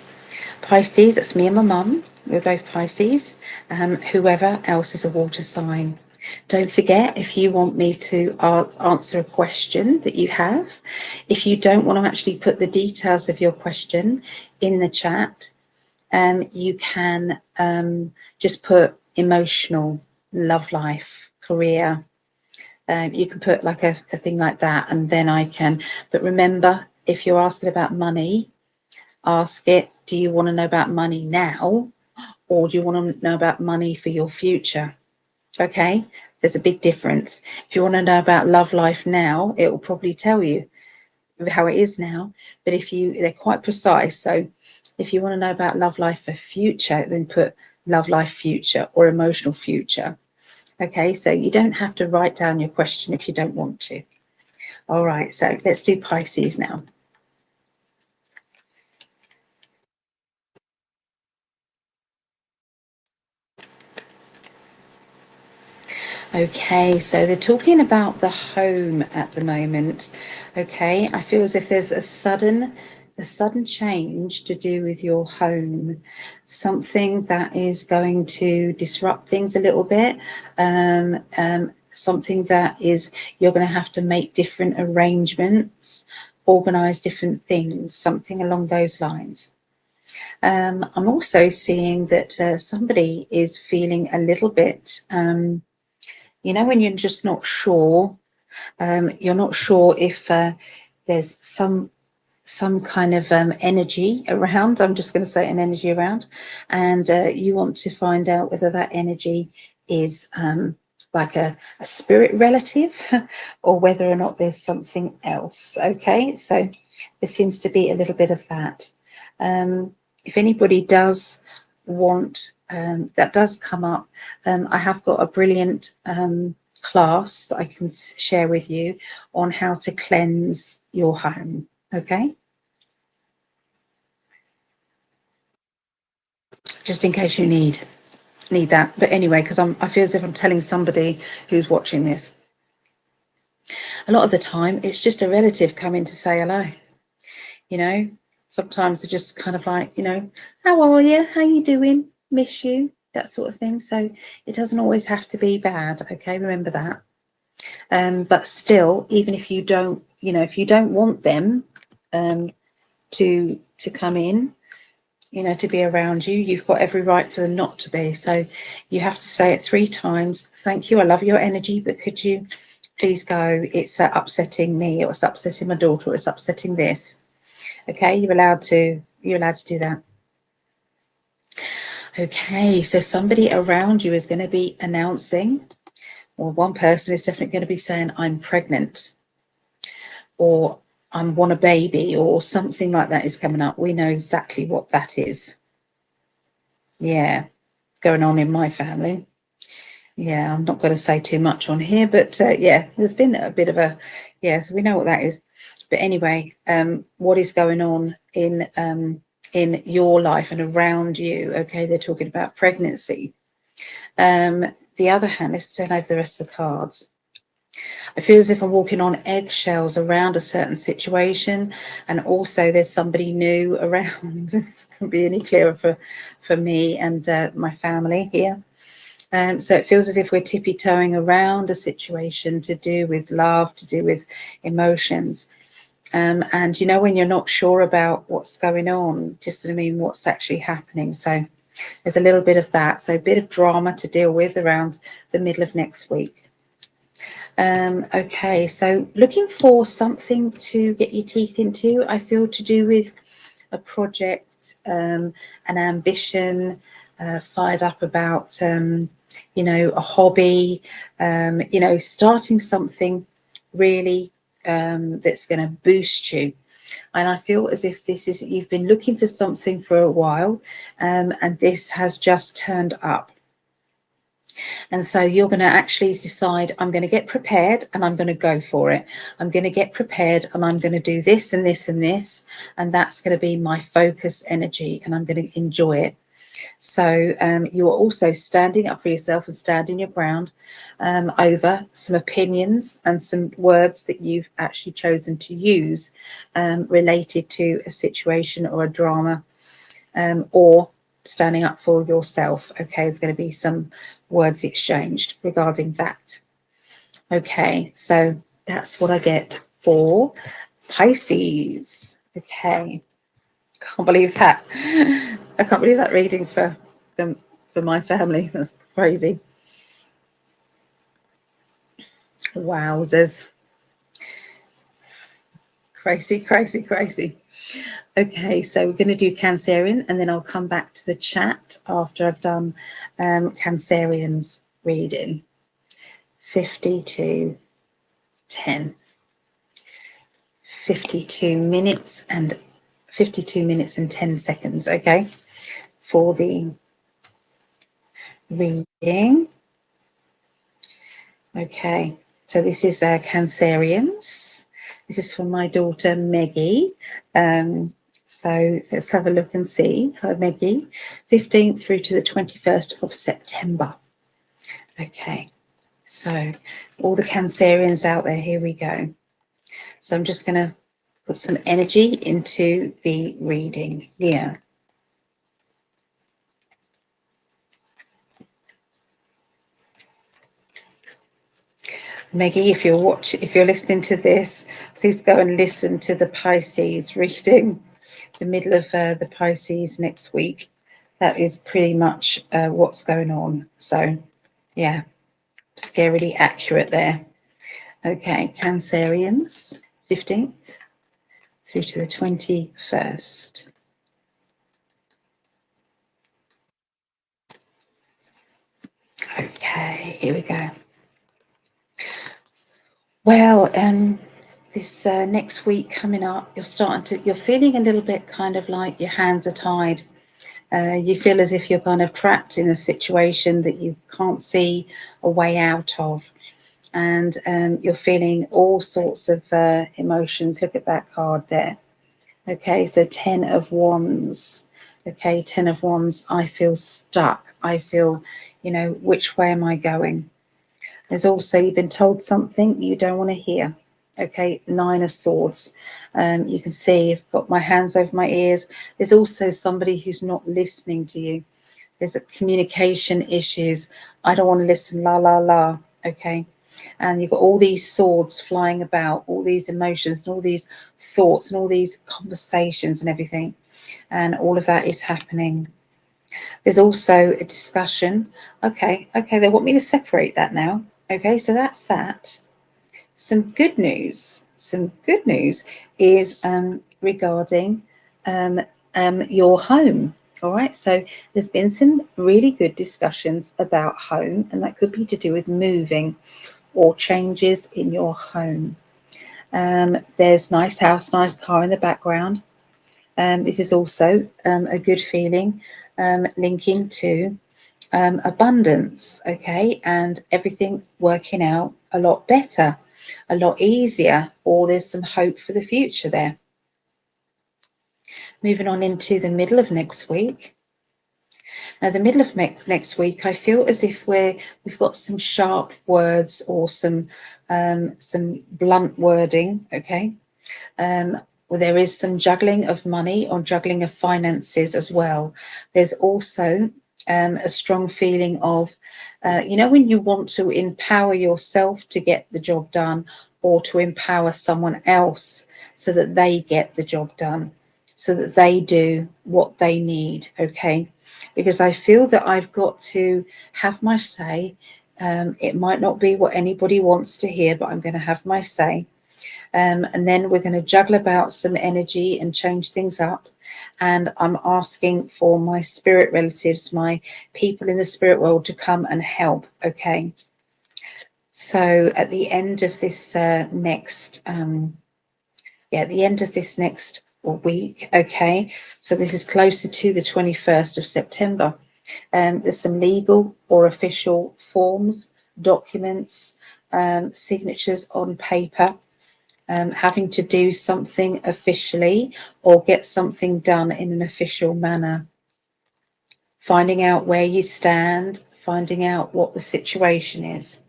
Pisces, that's me and my mum. We're both Pisces. Whoever else is a water sign. Don't forget, if you want me to answer a question that you have, if you don't want to actually put the details of your question in the chat, you can just put emotional, love life, career. You can put like a thing like that, and then I can. But remember, if you're asking about money, ask it, do you want to know about money now, or do you want to know about money for your future? Okay, there's a big difference. If you want to know about love life now, it will probably tell you how it is now. But they're quite precise. So if you want to know about love life for future, then put love life future or emotional future. Okay, so you don't have to write down your question if you don't want to. All right, so let's do Pisces now. Okay, so they're talking about the home at the moment. Okay, I feel as if there's a sudden change to do with your home, something that is going to disrupt things a little bit. Something that is you're going to have to make different arrangements, organize different things, something along those lines. I'm also seeing that somebody is feeling a little bit. You know, when you're just not sure, you're not sure if there's some kind of energy around. I'm just going to say an energy around, and you want to find out whether that energy is like a spirit relative or whether or not there's something else. Okay, so there seems to be a little bit of that. If anybody does want that does come up, I have got a brilliant class that I can share with you on how to cleanse your home. Okay, just in case you need that. But anyway, because I feel as if I'm telling somebody who's watching this. A lot of the time it's just a relative coming to say hello. You know, sometimes they're just kind of like, you know, how are you, how you doing, miss you, that sort of thing. So it doesn't always have to be bad. Okay, remember that. But still, even if you don't, you know, if you don't want them to come in, you know, to be around you, you've got every right for them not to be. So you have to say it 3 times. Thank you, I love your energy, but could you please go? It's upsetting me, or it's upsetting my daughter, or it's upsetting this. Okay, you're allowed to do that. Okay, so somebody around you is going to be announcing, or one person is definitely going to be saying, I'm pregnant, or I want a baby, or something like that is coming up. We know exactly what that is. Yeah. going on in my family. Yeah, I'm not going to say too much on here, but yeah, there's been a bit of a, yeah, so we know what that is. But anyway, what is going on in your life and around you? Okay, they're talking about pregnancy. The other hand, let's turn over the rest of the cards. I feel as if I'm walking on eggshells around a certain situation, and also there's somebody new around. This couldn't be any clearer for me and my family here. So it feels as if we're tippy-toeing around a situation to do with love, to do with emotions. And, you know, when you're not sure about what's going on, just, I mean, what's actually happening. So there's a little bit of that. So a bit of drama to deal with around the middle of next week. Okay, so looking for something to get your teeth into, I feel, to do with a project, an ambition, fired up about, you know, a hobby, you know, starting something really that's going to boost you. And I feel as if this is, you've been looking for something for a while, and this has just turned up. And so you're going to actually decide, I'm going to get prepared and I'm going to go for it. I'm going to get prepared and I'm going to do this and this and this. And that's going to be my focus energy, and I'm going to enjoy it. So you are also standing up for yourself and standing your ground over some opinions and some words that you've actually chosen to use related to a situation or a drama, or standing up for yourself. Okay, there's going to be some words exchanged regarding that. Okay, so that's what I get for Pisces. Okay, can't believe that. I can't believe that reading for my family. That's crazy. Wowzers. Crazy, crazy, crazy. Okay, so we're going to do Cancerian, and then I'll come back to the chat after I've done Cancerian's reading. 52 10. 52 minutes and 10 seconds. Okay, for the reading. Okay, so this is Cancerians. This is for my daughter Meggie. So let's have a look and see. Hi Meggie. 15th through to the 21st of September. Okay, so all the Cancerians out there, here we go. So I'm just going to put some energy into the reading here. Meggie, if you're listening to this, please go and listen to the Pisces reading, the middle of the Pisces next week. That is pretty much what's going on. So, yeah, scarily accurate there. Okay, Cancerians, 15th through to the 21st. Okay, here we go. Well, this next week coming up, you're feeling a little bit kind of like your hands are tied. You feel as if you're kind of trapped in a situation that you can't see a way out of. And you're feeling all sorts of emotions. Look at that card there. Okay, so 10 of Wands. Okay, 10 of Wands. I feel stuck. I feel, you know, which way am I going? There's also, you've been told something you don't want to hear. Okay, 9 of Swords. You can see I've got my hands over my ears. There's also somebody who's not listening to you. There's a communication issues. I don't want to listen, la, la, la. Okay. And you've got all these swords flying about, all these emotions and all these thoughts and all these conversations and everything. And all of that is happening. There's also a discussion. Okay, they want me to separate that now. Okay, so that's that. Some good news is regarding your home. All right, so there's been some really good discussions about home, and that could be to do with moving or changes in your home. There's nice house, nice car in the background. This is also a good feeling linking to abundance, okay, and everything working out a lot better, a lot easier, or there's some hope for the future there. Moving on into the middle of next week. Now, the middle of next week, I feel as if we've got some sharp words or some blunt wording, okay. Well, there is some juggling of money or juggling of finances as well. There's also a strong feeling of, you know, when you want to empower yourself to get the job done, or to empower someone else so that they get the job done, so that they do what they need, okay? Because I feel that I've got to have my say. It might not be what anybody wants to hear, but I'm going to have my say. And then we're going to juggle about some energy and change things up. And I'm asking for my spirit relatives, my people in the spirit world, to come and help, okay? So at the end of this next week, okay, so this is closer to the 21st of September. There's some legal or official forms, documents, signatures on paper, having to do something officially or get something done in an official manner. Finding out where you stand, finding out what the situation is.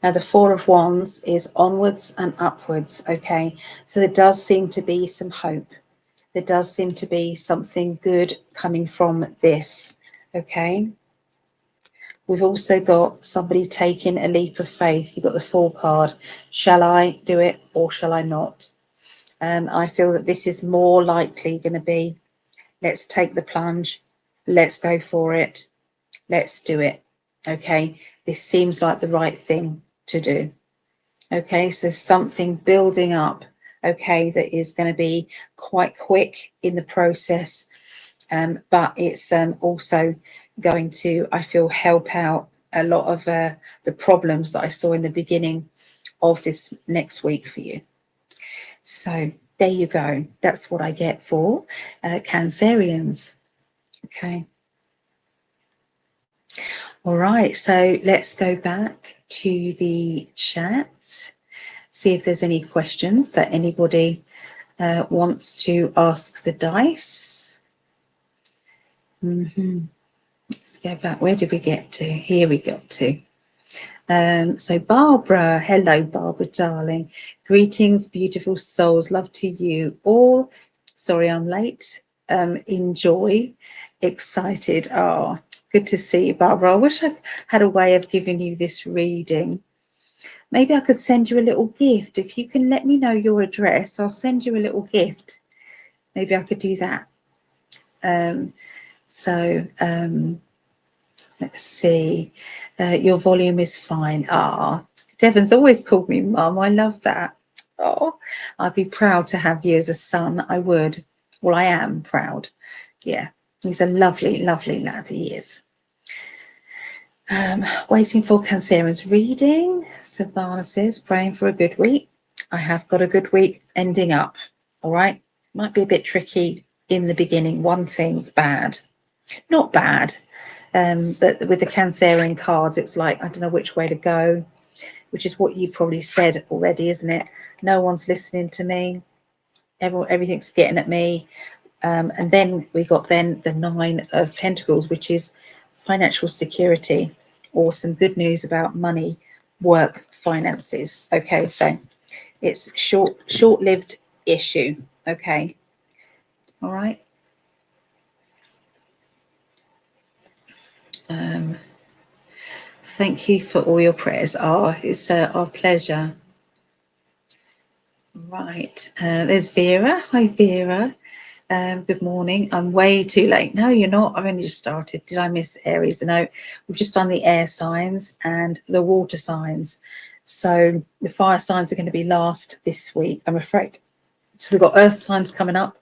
Now, the Four of Wands is onwards and upwards, okay? So there does seem to be some hope. There does seem to be something good coming from this, okay? We've also got somebody taking a leap of faith. You've got the Fool card. Shall I do it or shall I not? I feel that this is more likely going to be, let's take the plunge, let's go for it, let's do it, okay? This seems like the right thing to do, okay? So something building up, okay, that is going to be quite quick in the process, but it's also going to, I feel, help out a lot of the problems that I saw in the beginning of this next week for you. So there you go. That's what I get for Cancerians. Okay. All right. So let's go back to the chat. See if there's any questions that anybody wants to ask the dice. Let's go back. Where did we get to? Here we got to. So Barbara, hello Barbara darling, greetings beautiful souls, love to you all. Sorry I'm late. Enjoy, excited. Oh, good to see you, Barbara. I wish I had a way of giving you this reading. Maybe I could send you a little gift. If you can let me know your address, I'll send you a little gift. Maybe I could do that. Let's see. Your volume is fine. Devon's always called me Mum. I love that. Oh, I'd be proud to have you as a son. I would. Well, I am proud. Yeah, he's a lovely, lovely lad. He is. Waiting for Cancereans reading. Savannah says, praying for a good week. I have got a good week ending up. All right. Might be a bit tricky in the beginning. One thing's bad. Not bad. But with the Cancerian cards, it's like, I don't know which way to go, which is what you probably said already, isn't it? No one's listening to me. Everything's getting at me. And then we got then the Nine of Pentacles, which is financial security or some good news about money, work, finances. Okay, so it's short-lived issue. Okay. All right. Thank you for all your prayers. It's our pleasure. Right, there's Vera. Hi, Vera. Good morning. I'm way too late. No, you're not. I've only just started. Did I miss Aries? No, we've just done the air signs and the water signs. So the fire signs are going to be last this week, I'm afraid. So we've got earth signs coming up.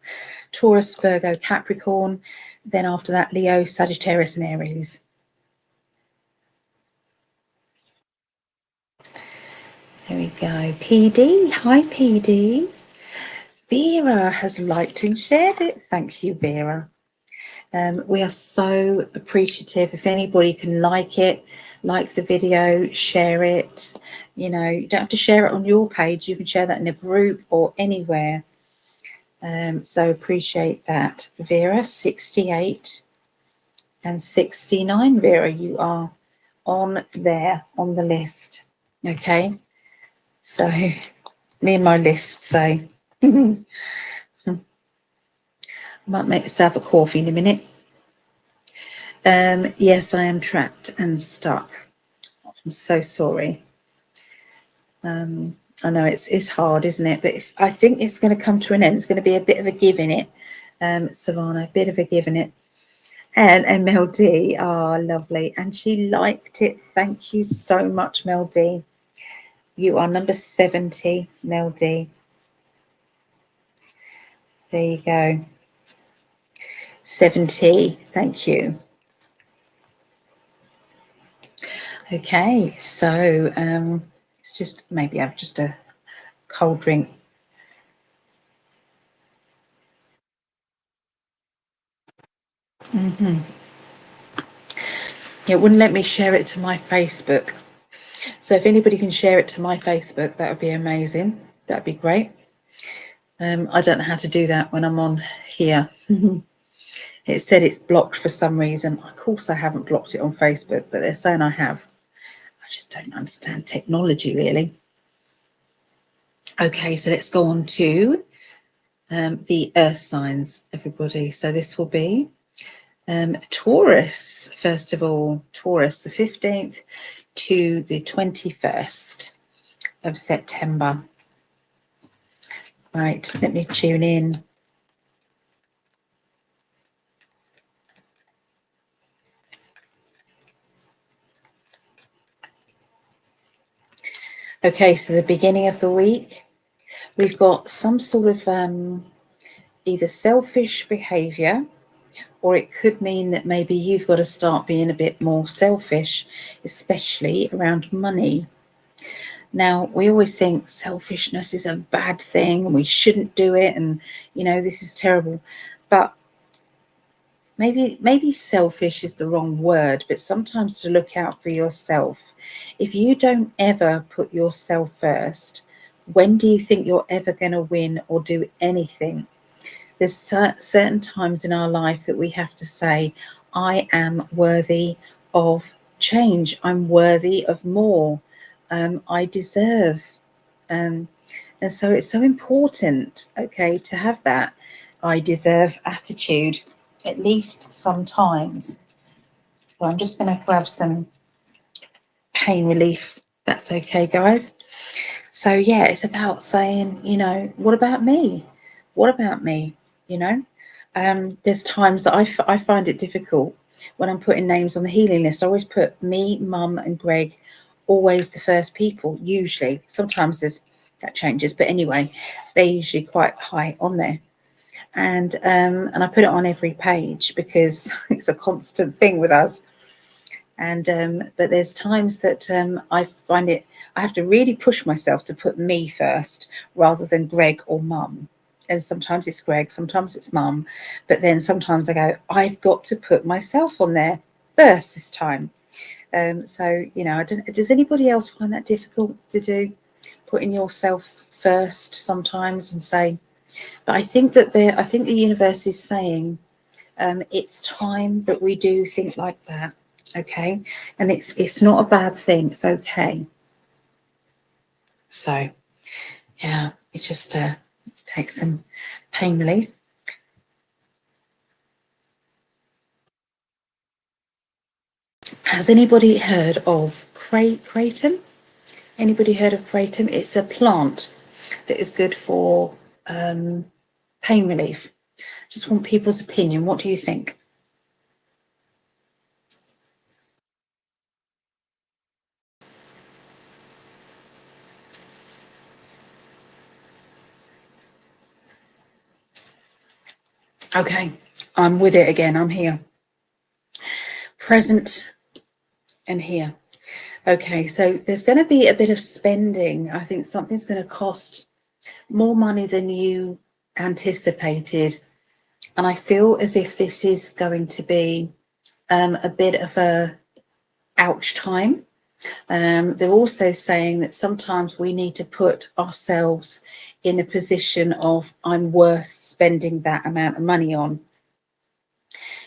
Taurus, Virgo, Capricorn. Then after that, Leo, Sagittarius and Aries. There we go. PD. Hi, PD. Vera has liked and shared it. Thank you, Vera. We are so appreciative. If anybody can like it, like the video, share it. You know, you don't have to share it on your page. You can share that in a group or anywhere. So appreciate that. Vera, 68 and 69. Vera, you are on there on the list. Okay. So me and my list say, I might make myself a coffee in a minute. Yes, I am trapped and stuck. I'm so sorry. I know it's hard, isn't it? But I think it's going to come to an end. It's going to be a bit of a give in it, Savannah, a bit of a give in it. And Mel D, oh, lovely. And she liked it. Thank you so much, Mel D. You are number 70, Mel D. There you go. 70. Thank you. Okay, so it's just maybe have just a cold drink. It wouldn't let me share it to my Facebook. So if anybody can share it to my Facebook, that would be amazing. That'd be great. I don't know how to do that when I'm on here. It said it's blocked for some reason. Of course, I haven't blocked it on Facebook, but they're saying I have. I just don't understand technology, really. Okay, so let's go on to the earth signs, everybody. So this will be Taurus, first of all. Taurus, the 15th to the 21st of September. Right, let me tune in. Okay, so the beginning of the week, we've got some sort of either selfish behaviour, or it could mean that maybe you've got to start being a bit more selfish, especially around money. Now, we always think selfishness is a bad thing and we shouldn't do it, and, you know, this is terrible. But maybe selfish is the wrong word, but sometimes to look out for yourself. If you don't ever put yourself first, when do you think you're ever going to win or do anything? There's certain times in our life that we have to say, I am worthy of change. I'm worthy of more. I deserve. And so it's so important, okay, to have that I deserve attitude, at least sometimes. So I'm just going to grab some pain relief. That's okay, guys. So yeah, it's about saying, you know, what about me? What about me? You know, there's times that I find it difficult when I'm putting names on the healing list. I always put me, Mum, and Greg, always the first people. Usually, sometimes that changes, but anyway, they're usually quite high on there. And I put it on every page because it's a constant thing with us. And but there's times that I find it, I have to really push myself to put me first rather than Greg or Mum. And sometimes it's Greg, sometimes it's Mum, but then sometimes I go, I've got to put myself on there first this time. So, you know, does anybody else find that difficult to do, putting yourself first sometimes and say, but I think the universe is saying it's time that we do think like that. Okay, and it's not a bad thing. It's okay. So yeah, it just takes some pain relief. Has anybody heard of kratom? Anybody heard of kratom? It's a plant that is good for pain relief. Just want people's opinion. What do you think? Okay, I'm with it again. I'm here. Present and here. Okay, so there's going to be a bit of spending. I think something's going to cost more money than you anticipated. And I feel as if this is going to be a bit of a ouch time. They're also saying that sometimes we need to put ourselves in a position of, I'm worth spending that amount of money on.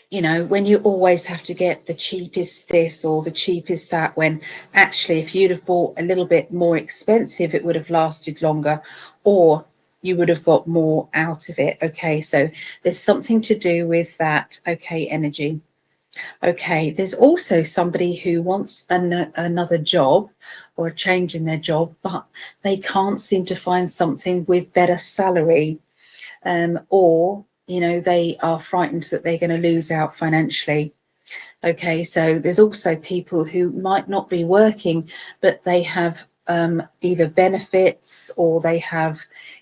You know, when you always have to get the cheapest this or the cheapest that, when actually if you'd have bought a little bit more expensive, it would have lasted longer, or you would have got more out of it. Okay, so there's something to do with that. Okay, energy. Okay, there's also somebody who wants another job or a change in their job, but they can't seem to find something with better salary, or you know, they are frightened that they're going to lose out financially. Okay, so there's also people who might not be working, but they have either benefits or they have,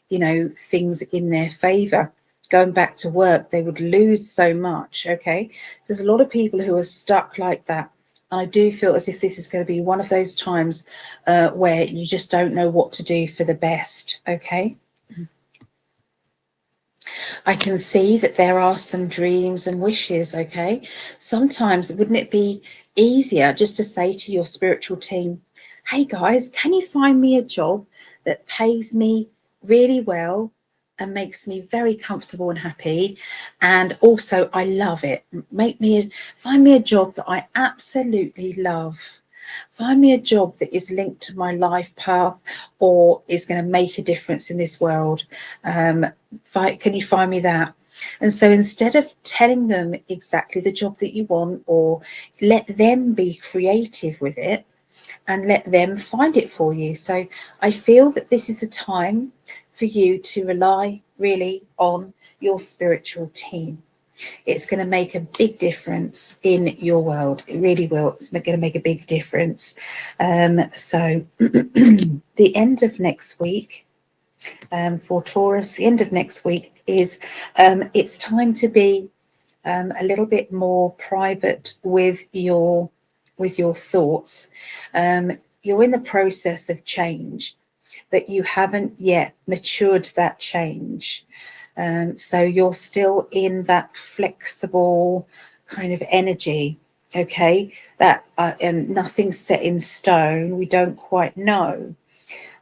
you know, things in their favor. Going back to work, they would lose so much. Okay, there's a lot of people who are stuck like that. And I do feel as if this is going to be one of those times where you just don't know what to do for the best. Okay. I can see that there are some dreams and wishes, okay? Sometimes wouldn't it be easier just to say to your spiritual team, hey guys, can you find me a job that pays me really well and makes me very comfortable and happy, and also I love it. Find me a job that I absolutely love. Find me a job that is linked to my life path or is going to make a difference in this world. Can you find me that? And so instead of telling them exactly the job that you want, or let them be creative with it and let them find it for you. So I feel that this is a time for you to rely really on your spiritual team. It's going to make a big difference in your world. It really will. It's going to make a big difference. So the end of next week, for Taurus, the end of next week is it's time to be a little bit more private with your thoughts. You're in the process of change, but you haven't yet matured that change. So you're still in that flexible kind of energy, okay? That and nothing's set in stone. We don't quite know.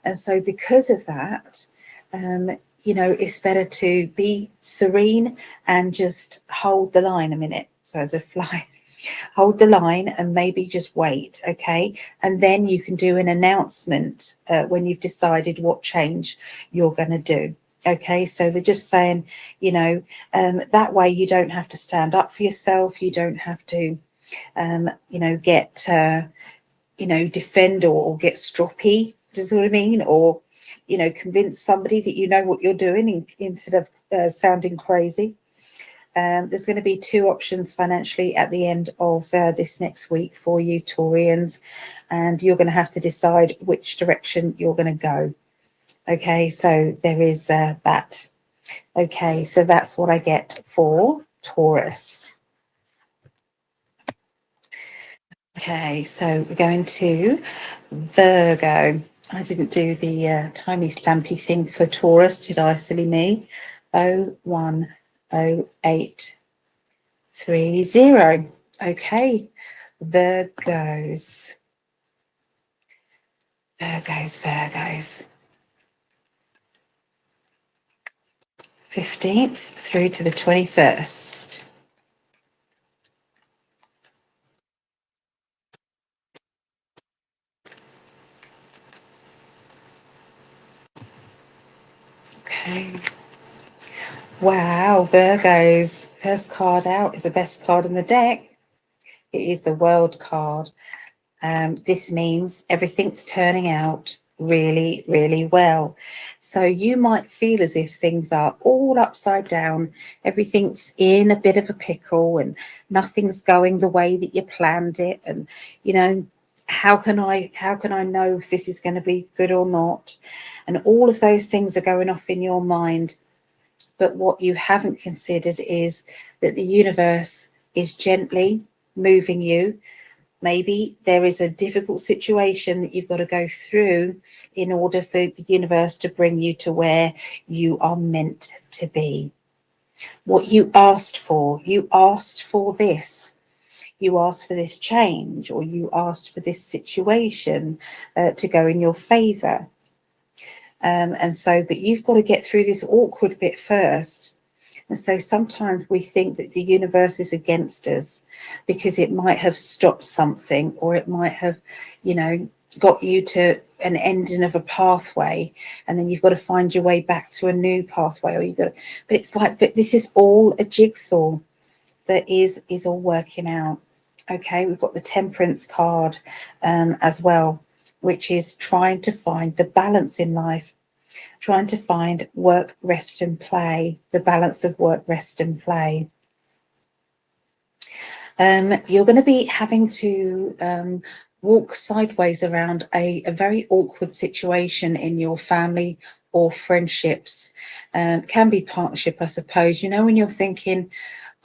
And so because of that, you know, it's better to be serene and just hold the line a minute. So as a fly, hold the line and maybe just wait, okay? And then you can do an announcement when you've decided what change you're going to do. Okay, so they're just saying, you know, that way you don't have to stand up for yourself. You don't have to, you know, get, you know, defend or get stroppy. Does what I mean? Or, you know, convince somebody that you know what you're doing instead of sounding crazy. There's going to be two options financially at the end of this next week for you, Taurians, and you're going to have to decide which direction you're going to go. Okay, so there is that. Okay, so that's what I get for Taurus. Okay, so we're going to Virgo. I didn't do the timey stampy thing for Taurus, did I? Silly me. 010830. Okay, Virgos. 15th through to the 21st. Okay. Wow, Virgos. First card out is the best card in the deck. It is the World card. This means everything's turning out really, really well. So you might feel as if things are all upside down. Everything's in a bit of a pickle and nothing's going the way that you planned it. And, you know, how can I know if this is going to be good or not? And all of those things are going off in your mind. But what you haven't considered is that the universe is gently moving you. Maybe there is a difficult situation that you've got to go through in order for the universe to bring you to where you are meant to be. what you asked for. You asked for this. You asked for this change, or you asked for this situation to go in your favour. And so, but you've got to get through this awkward bit first. And so sometimes we think that the universe is against us because it might have stopped something, or it might have, you know, got you to an ending of a pathway, and then you've got to find your way back to a new pathway, or you've got to, but it's like, but this is all a jigsaw that is all working out. Okay, we've got the Temperance card as well, which is trying to find the balance in life, trying to find work, rest and play, the balance of work, rest and play. You're going to be having to walk sideways around a very awkward situation in your family or friendships. Can be partnership, I suppose. You know, when you're thinking,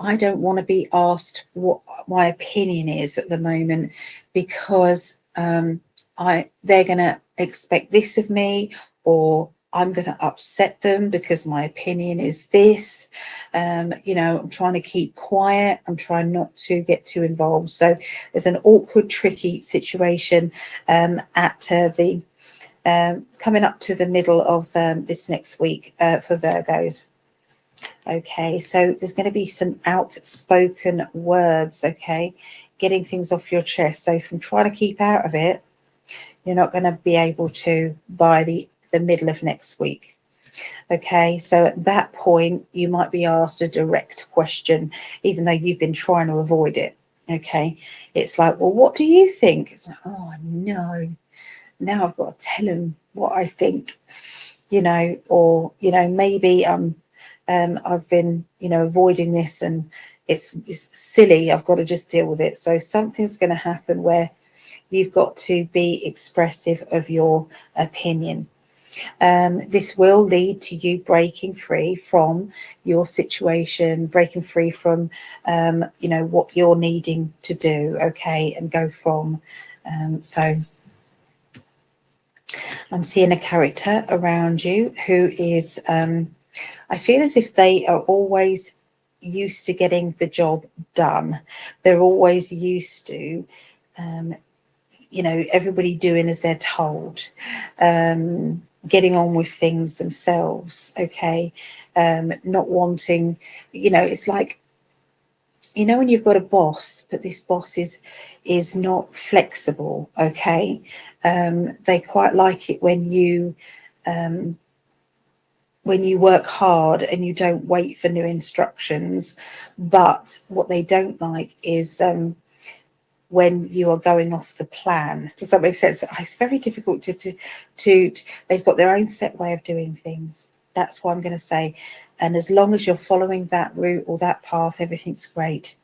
I don't want to be asked what my opinion is at the moment, because they're going to expect this of me, or I'm going to upset them because my opinion is this. You know, I'm trying to keep quiet. I'm trying not to get too involved. So there's an awkward, tricky situation at the coming up to the middle of this next week for Virgos. Okay, so there's going to be some outspoken words, okay, getting things off your chest. So from trying to keep out of it, you're not going to be able to by the middle of next week. Okay, so at that point, you might be asked a direct question, even though you've been trying to avoid it. Okay, it's like, well, what do you think? It's like, oh, no, now I've got to tell him what I think, you know, or, you know, maybe I've been, you know, avoiding this and it's silly. I've got to just deal with it. So something's going to happen where you've got to be expressive of your opinion. This will lead to you breaking free from your situation, breaking free from, you know, what you're needing to do, okay, and go from. So I'm seeing a character around you who is, I feel as if they are always used to getting the job done. They're always used to, you know, everybody doing as they're told, getting on with things themselves, okay, not wanting, you know, it's like, you know, when you've got a boss, but this boss is not flexible, okay, they quite like it when you work hard and you don't wait for new instructions, but what they don't like is when you are going off the plan. Does that make sense? It's very difficult to they've got their own set way of doing things. That's what I'm going to say. And as long as you're following that route or that path, everything's great.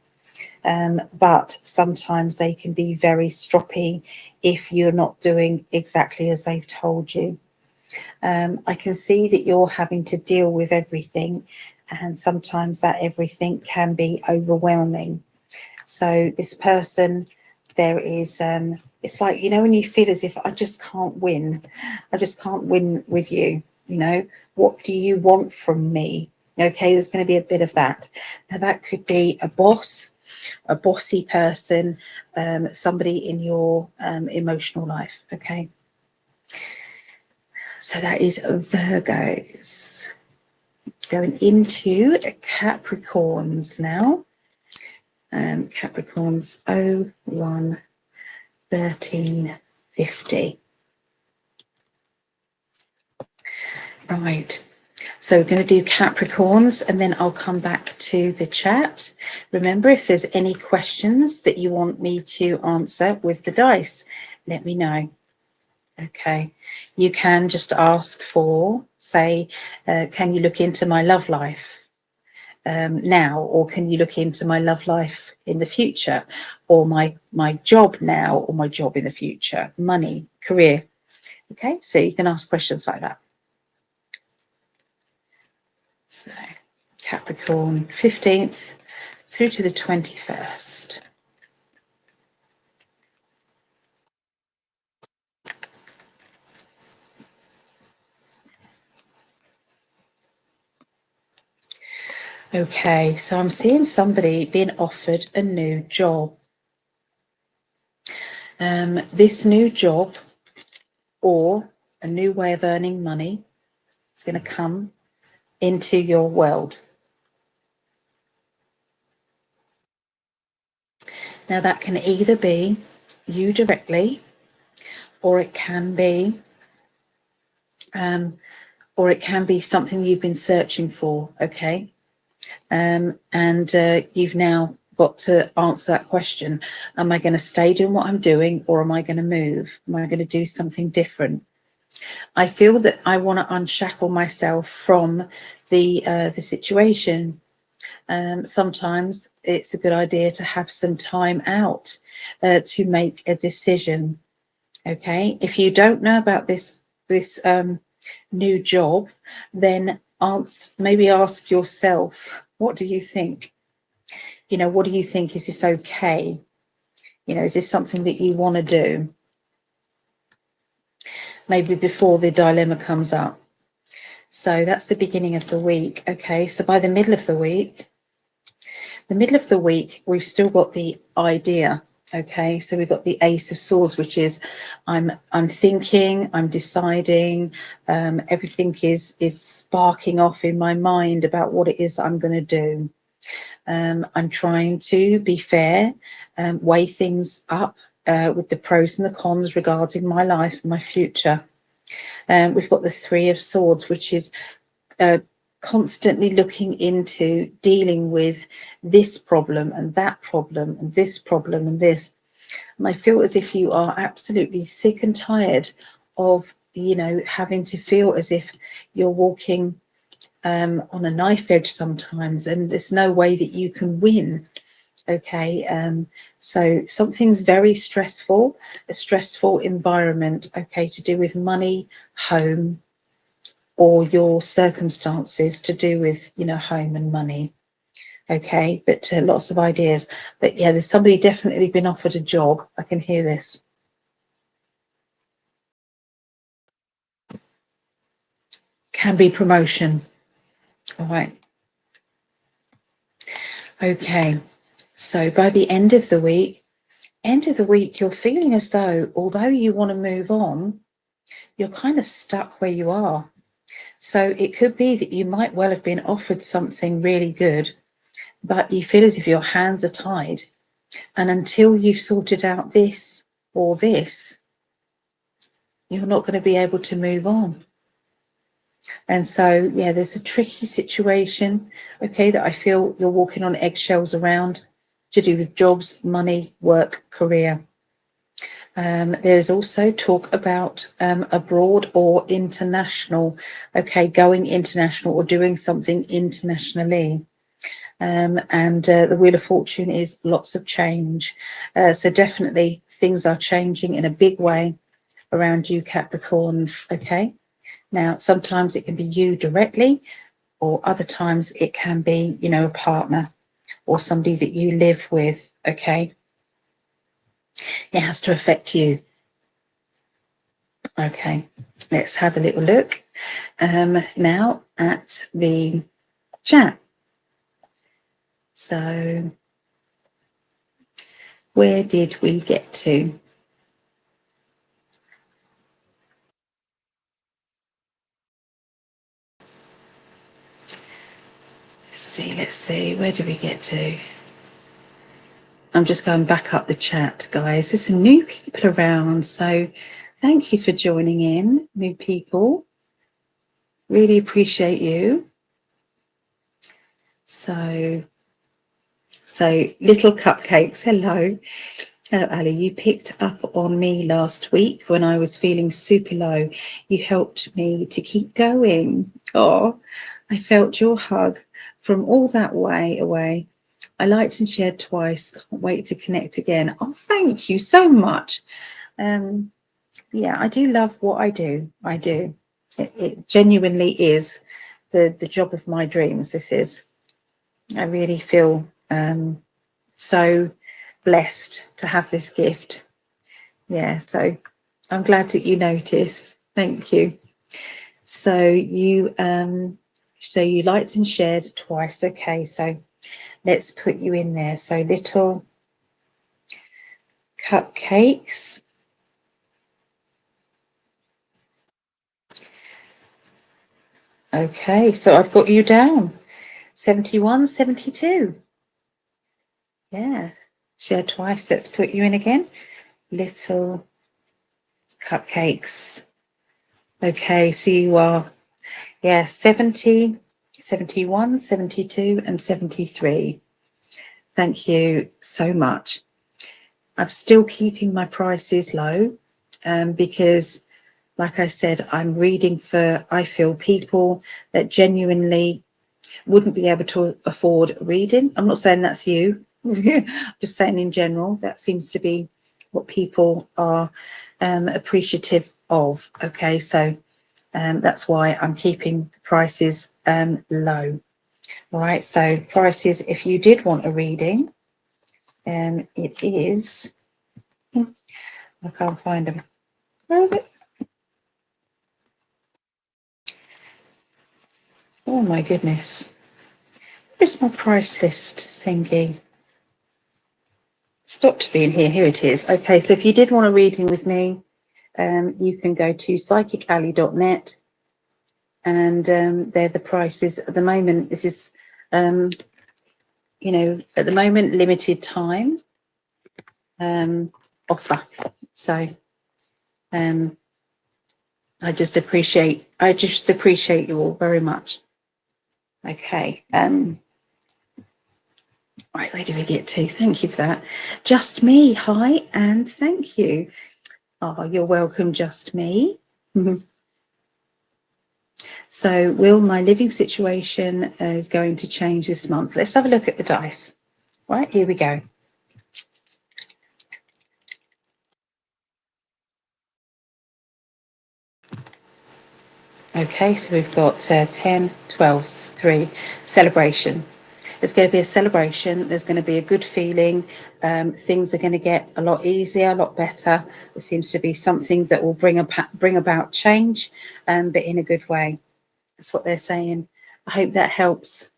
But sometimes they can be very stroppy if you're not doing exactly as they've told you. I can see that you're having to deal with everything, and sometimes that everything can be overwhelming. So this person, there is, it's like, you know, when you feel as if I just can't win with you, you know, what do you want from me? Okay, there's going to be a bit of that. Now that could be a boss, a bossy person, somebody in your emotional life, okay? So that is Virgos. Going into Capricorns now. Capricorns 01 13 50. Right. So we're going to do Capricorns and then I'll come back to the chat. Remember, if there's any questions that you want me to answer with the dice, let me know. Okay. You can just ask for, say, can you look into my love life now, or can you look into my love life in the future, or my job now, or my job in the future, money, career. Okay, so you can ask questions like that. So Capricorn 15th through to the 21st. Okay, so I'm seeing somebody being offered a new job. This new job or a new way of earning money is going to come into your world. Now that can either be you directly, or it can be something you've been searching for. Okay, and you've now got to answer that question. Am I going to stay doing what I'm doing, or am I going to move? Am I going to do something different? I feel that I want to unshackle myself from the situation. Sometimes it's a good idea to have some time out to make a decision. Okay, if you don't know about this new job, then maybe ask yourself, what do you think? You know, what do you think? Is this okay? You know, is this something that you want to do? Maybe before the dilemma comes up. So that's the beginning of the week. Okay, so by the middle of the week, we've still got the idea. Okay, so we've got the Ace of Swords, which is I'm thinking, I'm deciding, everything is sparking off in my mind about what it is that I'm going to do. I'm trying to be fair, weigh things up with the pros and the cons regarding my life and my future. We've got the Three of Swords, which is constantly looking into dealing with this problem and that problem and this problem and this. And I feel as if you are absolutely sick and tired of, you know, having to feel as if you're walking on a knife edge sometimes, and there's no way that you can win. Okay, so something's very stressful, a stressful environment, okay, to do with money, home, or your circumstances to do with, you know, home and money. Okay, but lots of ideas. But yeah, there's somebody definitely been offered a job. I can hear this. Can be promotion. All right. Okay, so by the end of the week, you're feeling as though, although you want to move on, you're kind of stuck where you are. So it could be that you might well have been offered something really good, but you feel as if your hands are tied. And until you've sorted out this or this, you're not going to be able to move on. And so, yeah, there's a tricky situation, okay, that I feel you're walking on eggshells around, to do with jobs, money, work, career. There's also talk about abroad or international, okay, going international or doing something internationally. And the Wheel of Fortune is lots of change. So definitely things are changing in a big way around you, Capricorns, okay? Now, sometimes it can be you directly, or other times it can be, you know, a partner or somebody that you live with, okay? It has to affect you. Okay, let's have a little look now at the chat. So, where did we get to? Let's see, where did we get to? I'm just going back up the chat, guys. There's some new people around, so thank you for joining in, new people. Really appreciate you. So Little Cupcakes, hello. Hello, Ali. You picked up on me last week when I was feeling super low. You helped me to keep going. Oh, I felt your hug from all that way away. I liked and shared twice. Can't wait to connect again. Oh, thank you so much. Yeah, I do love what I do. I do. It genuinely is the job of my dreams. This is. I really feel so blessed to have this gift. Yeah, so I'm glad that you noticed. Thank you. So you So you liked and shared twice. Okay, so let's put you in there. So little cupcakes. Okay, so I've got you down. 71, 72. Yeah, share twice. Let's put you in again. Little cupcakes. Okay, so you are, yeah, 70, 71, 72, and 73. Thank you so much. I'm still keeping my prices low because, like I said, I'm reading for, I feel, people that genuinely wouldn't be able to afford reading. I'm not saying that's you. I'm just saying in general, that seems to be what people are appreciative of. Okay, so that's why I'm keeping the prices low. All right, so prices, if you did want a reading, it is, I can't find them. Where is it? Oh my goodness. Where's my price list thingy? Stopped being here. Here it is. Okay, so if you did want a reading with me, you can go to psychicalley.net, and they're the prices at the moment. This is, you know, at the moment, limited time offer. So I just appreciate you all very much. Okay. Right, where do we get to? Thank you for that. Just me, hi, and thank you. Oh, you're welcome, just me. So, will my living situation is going to change this month? Let's have a look at the dice. Right, here we go. Okay, so we've got 10, 12, 3, celebration. There's going to be a celebration. There's going to be a good feeling. Things are going to get a lot easier, a lot better. There seems to be something that will bring about change, but in a good way. That's what they're saying. I hope that helps.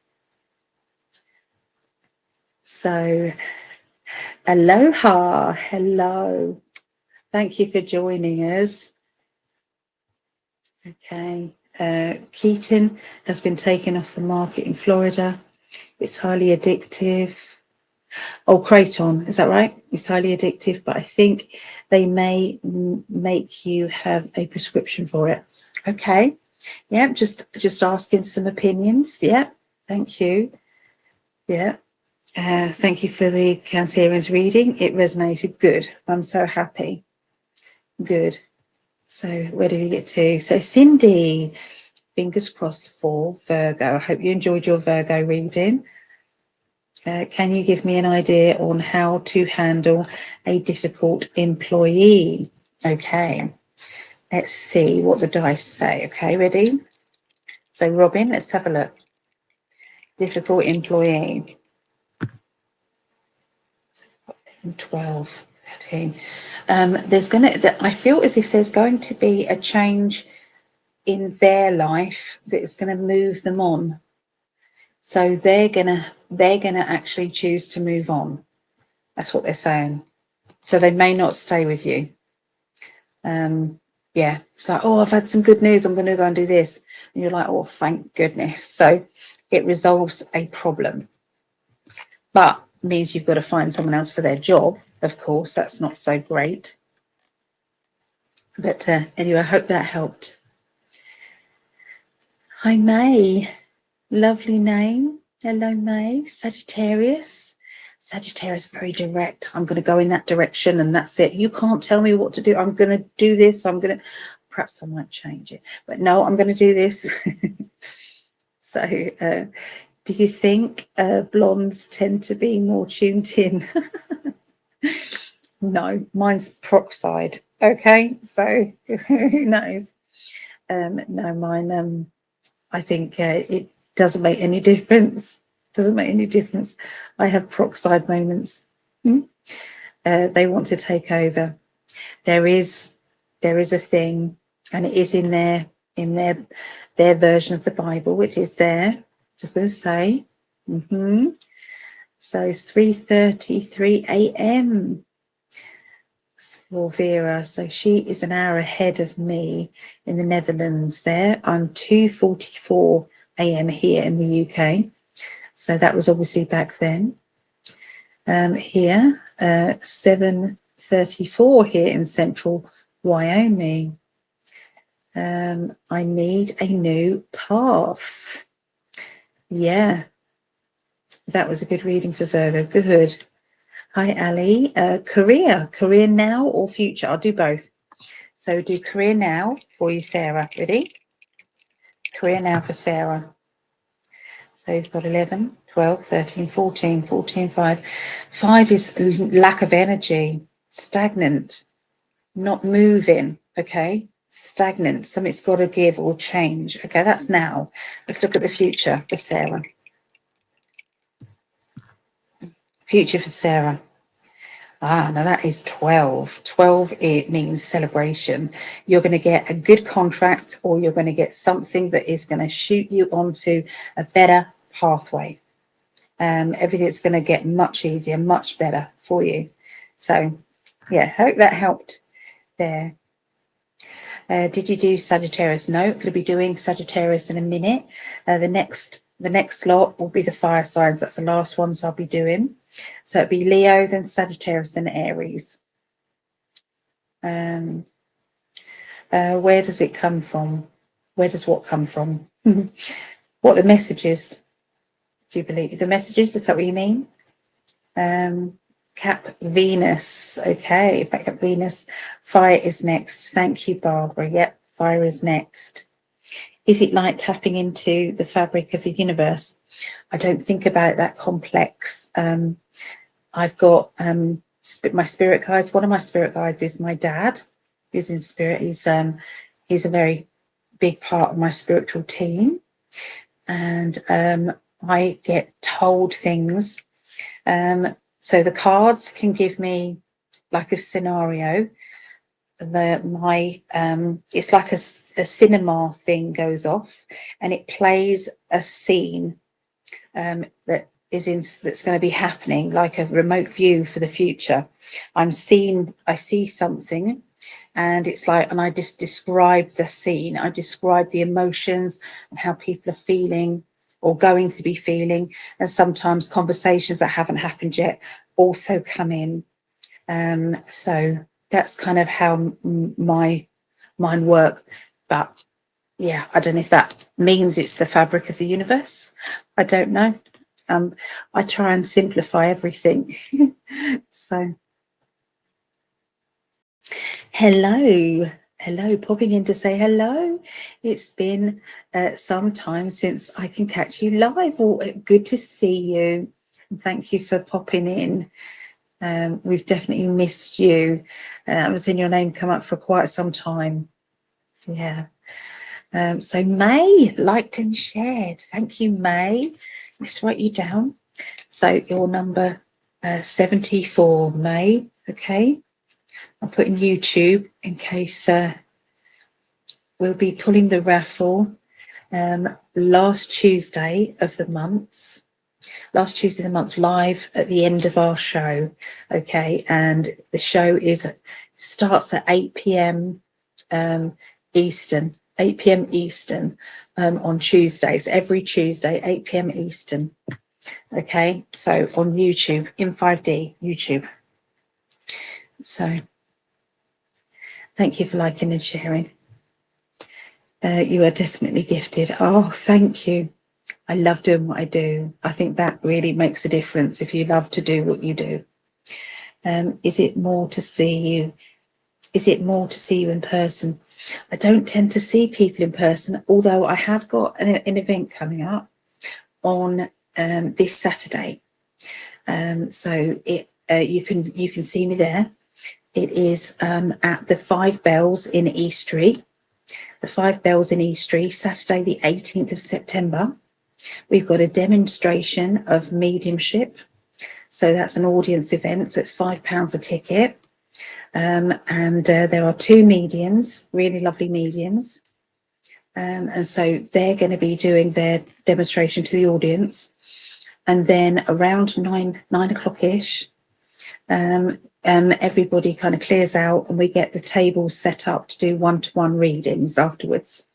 So, aloha, hello. Thank you for joining us. Okay. Keaton has been taken off the market in Florida. It's highly addictive. Oh, Kraton, is that right? It's highly addictive, but I think they may make you have a prescription for it. Okay. Yeah, just asking some opinions. Yeah, thank you. Yeah. Thank you for the Cancereans reading. It resonated. Good. I'm so happy. Good. So where do we get to? So Cindy, fingers crossed for Virgo. I hope you enjoyed your Virgo reading. Can you give me an idea on how to handle a difficult employee? Okay, let's see what the dice say. Okay, ready? So Robin, let's have a look. Difficult employee. 12, 13. I feel as if there's going to be a change in their life that is going to move them on. So they're gonna actually choose to move on. That's what they're saying. So they may not stay with you. Yeah, it's like, oh, I've had some good news, I'm going to go and do this. And you're like, oh, thank goodness. So it resolves a problem. But means you've got to find someone else for their job. Of course, that's not so great. But anyway, I hope that helped. Hi, May. Lovely name. Hello, May. Sagittarius. Sagittarius, very direct. I'm going to go in that direction and that's it. You can't tell me what to do. I'm going to do this. Perhaps I might change it. But no, I'm going to do this. So do you think blondes tend to be more tuned in? No, mine's peroxide. Okay, so who knows? No, mine, I think it doesn't make any difference. Doesn't make any difference. I have peroxide moments. They want to take over. There is a thing, and it is in there. in their version of the Bible, which is there. Just going to say. So it's 3:33 a.m. for Vera. So she is an hour ahead of me in the Netherlands there. I'm 2:44 a.m. here in the UK. So that was obviously back then. Here, 7:34 here in central Wyoming. I need a new path. Yeah, that was a good reading for Virgo. Good. Hi, Ali. Career now or future? I'll do both. So do career now for you, Sarah. Ready? Career now for Sarah. So you've got 11, 12, 13, 14, 14, 5. 5 is lack of energy, stagnant, not moving, okay? Stagnant, something's got to give or change. Okay, that's now. Let's look at the future for Sarah. Future for Sarah. Now that is 12. 12, it means celebration. You're going to get a good contract, or you're going to get something that is going to shoot you onto a better pathway. Everything's going to get much easier, much better for you. So, yeah, hope that helped there. Did you do Sagittarius? No, going to be doing Sagittarius in a minute. The next lot will be the fire signs. That's the last ones I'll be doing. So it'll be Leo, then Sagittarius, then Aries. Where does it come from? Where does what come from? What the messages? Do you believe the messages? Is that what you mean? Cap Venus. Okay, back up Venus. Fire is next. Thank you, Barbara. Yep, fire is next. Is it like tapping into the fabric of the universe? I don't think about it that complex. I've got my spirit guides. One of my spirit guides is my dad, who's in spirit. He's a very big part of my spiritual team, and I get told things. So the cards can give me like a scenario. It's like a cinema thing goes off, and it plays a scene that's going to be happening, like a remote view for the future. I see something, and it's like, and I just describe the scene. I describe the emotions and how people are feeling or going to be feeling, and sometimes conversations that haven't happened yet also come in. So that's kind of how my mind works. But yeah, I don't know if that means it's the fabric of the universe. I don't know. I try and simplify everything. So hello, popping in to say hello. It's been some time since I can catch you live. Good to see you, and thank you for popping in. We've definitely missed you. I haven't seen your name come up for quite some time. Yeah. So May liked and shared. Thank you, May. Let's write you down. So your number 74, May. Okay. I'll put in YouTube in case we'll be pulling the raffle last Tuesday of the month. Last Tuesday of the month, live at the end of our show. Okay. And the show starts at 8 p.m. Eastern. 8 p.m. Eastern on Tuesdays, every Tuesday, 8 p.m. Eastern. Okay, so on YouTube, in 5D, YouTube. So thank you for liking and sharing. You are definitely gifted. Oh, thank you. I love doing what I do. I think that really makes a difference if you love to do what you do. Is it more to see you? Is it more to see you in person? I don't tend to see people in person, although I have got an event coming up on this Saturday. So you can see me there. It is at the 5 Bells in East Street. The 5 Bells in East Street, Saturday the 18th of September. We've got a demonstration of mediumship. So that's an audience event. So it's £5 a ticket. And there are 2 mediums, really lovely mediums. And so they're going to be doing their demonstration to the audience. And then around 9 o'clock-ish, everybody kind of clears out and we get the tables set up to do one-to-one readings afterwards.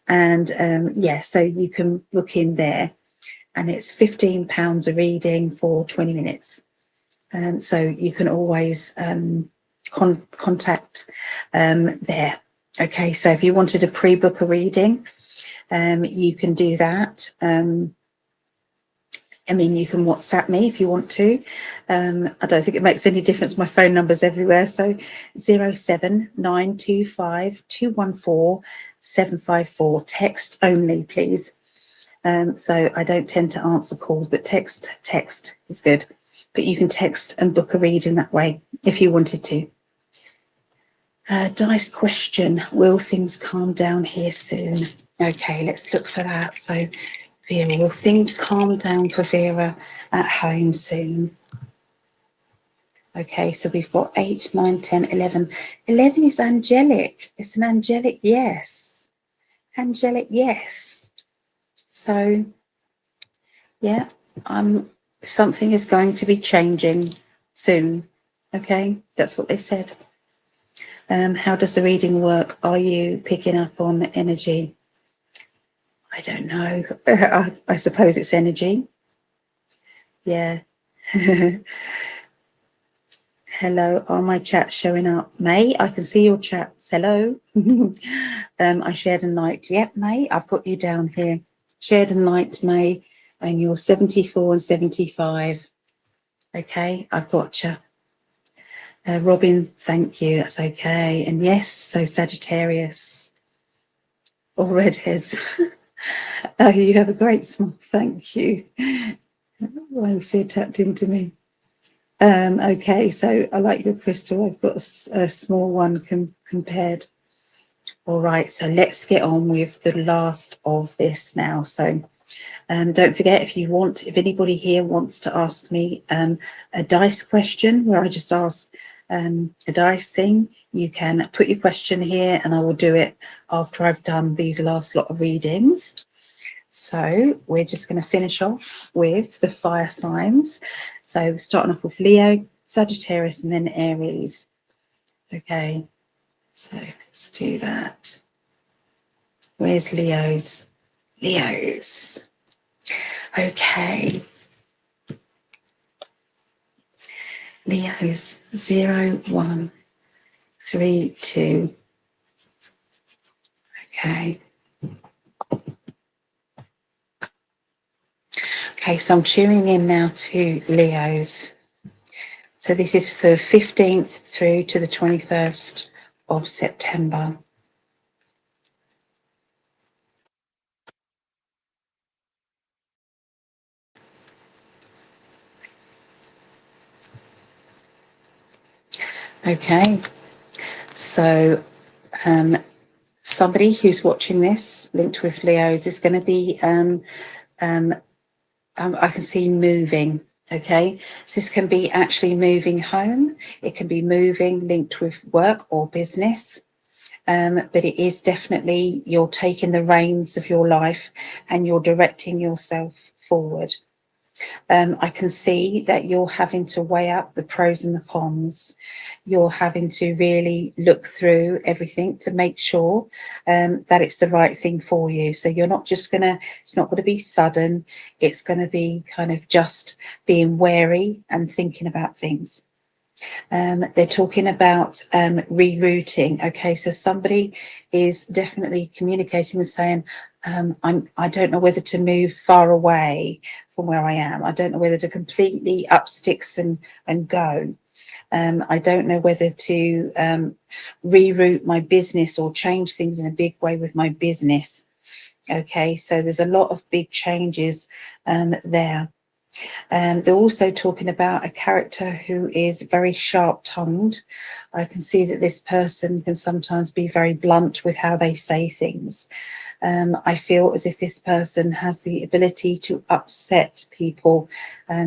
And so you can book in there, and it's £15 a reading for 20 minutes. So you can always contact there. Okay, so if you wanted to pre-book a reading, you can do that. I mean, you can WhatsApp me if you want to. I don't think it makes any difference. My phone number's everywhere. So 07925 214 754. Text only, please. So I don't tend to answer calls, but text is good. But you can text and book a reading that way if you wanted to. Dice question, will things calm down here soon? Okay, let's look for that. So Vera, will things calm down for Vera at home soon? Okay, so we've got 8, 9, 10, 11. 11 is angelic. It's an angelic yes. Angelic yes. So, yeah, something is going to be changing soon. Okay, that's what they said. How does the reading work? Are you picking up on energy? I don't know. I suppose it's energy. Yeah. Hello, are my chats showing up? May, I can see your chats. Hello. I shared a night. Yep, May, I've got you down here. Shared a night, May, and you're 74 and 75. Okay, I've got you. Robin, thank you. That's okay. And yes, so Sagittarius or redheads. Oh, you have a great smile. Thank you. Why you so tapped into me? Okay, so I like your crystal. I've got a small one compared. All right, so let's get on with the last of this now. So don't forget, if anybody here wants to ask me a dice question where I just ask a dice thing, you can put your question here and I will do it after I've done these last lot of readings. So we're just going to finish off with the fire signs. So starting off with Leo, Sagittarius, and then Aries. Okay, so let's do that. Where's Leo's? Leo's. Okay. Leo's 0, 1, 3, 2. Okay. Okay, so I'm tuning in now to Leo's. So this is for the 15th through to the 21st of September. Okay, so somebody who's watching this linked with Leo's is going to be, I can see moving. Okay, so this can be actually moving home. It can be moving linked with work or business. But it is definitely you're taking the reins of your life and you're directing yourself forward. I can see that you're having to weigh up the pros and the cons. You're having to really look through everything to make sure that it's the right thing for you. So you're not just it's not going to be sudden. It's going to be kind of just being wary and thinking about things. They're talking about rerouting. Okay, so somebody is definitely communicating and saying, I don't know whether to move far away from where I am. I don't know whether to completely up sticks and go. I don't know whether to reroute my business or change things in a big way with my business. Okay, so there's a lot of big changes there. They're also talking about a character who is very sharp-tongued. I can see that this person can sometimes be very blunt with how they say things. I feel as if this person has the ability to upset people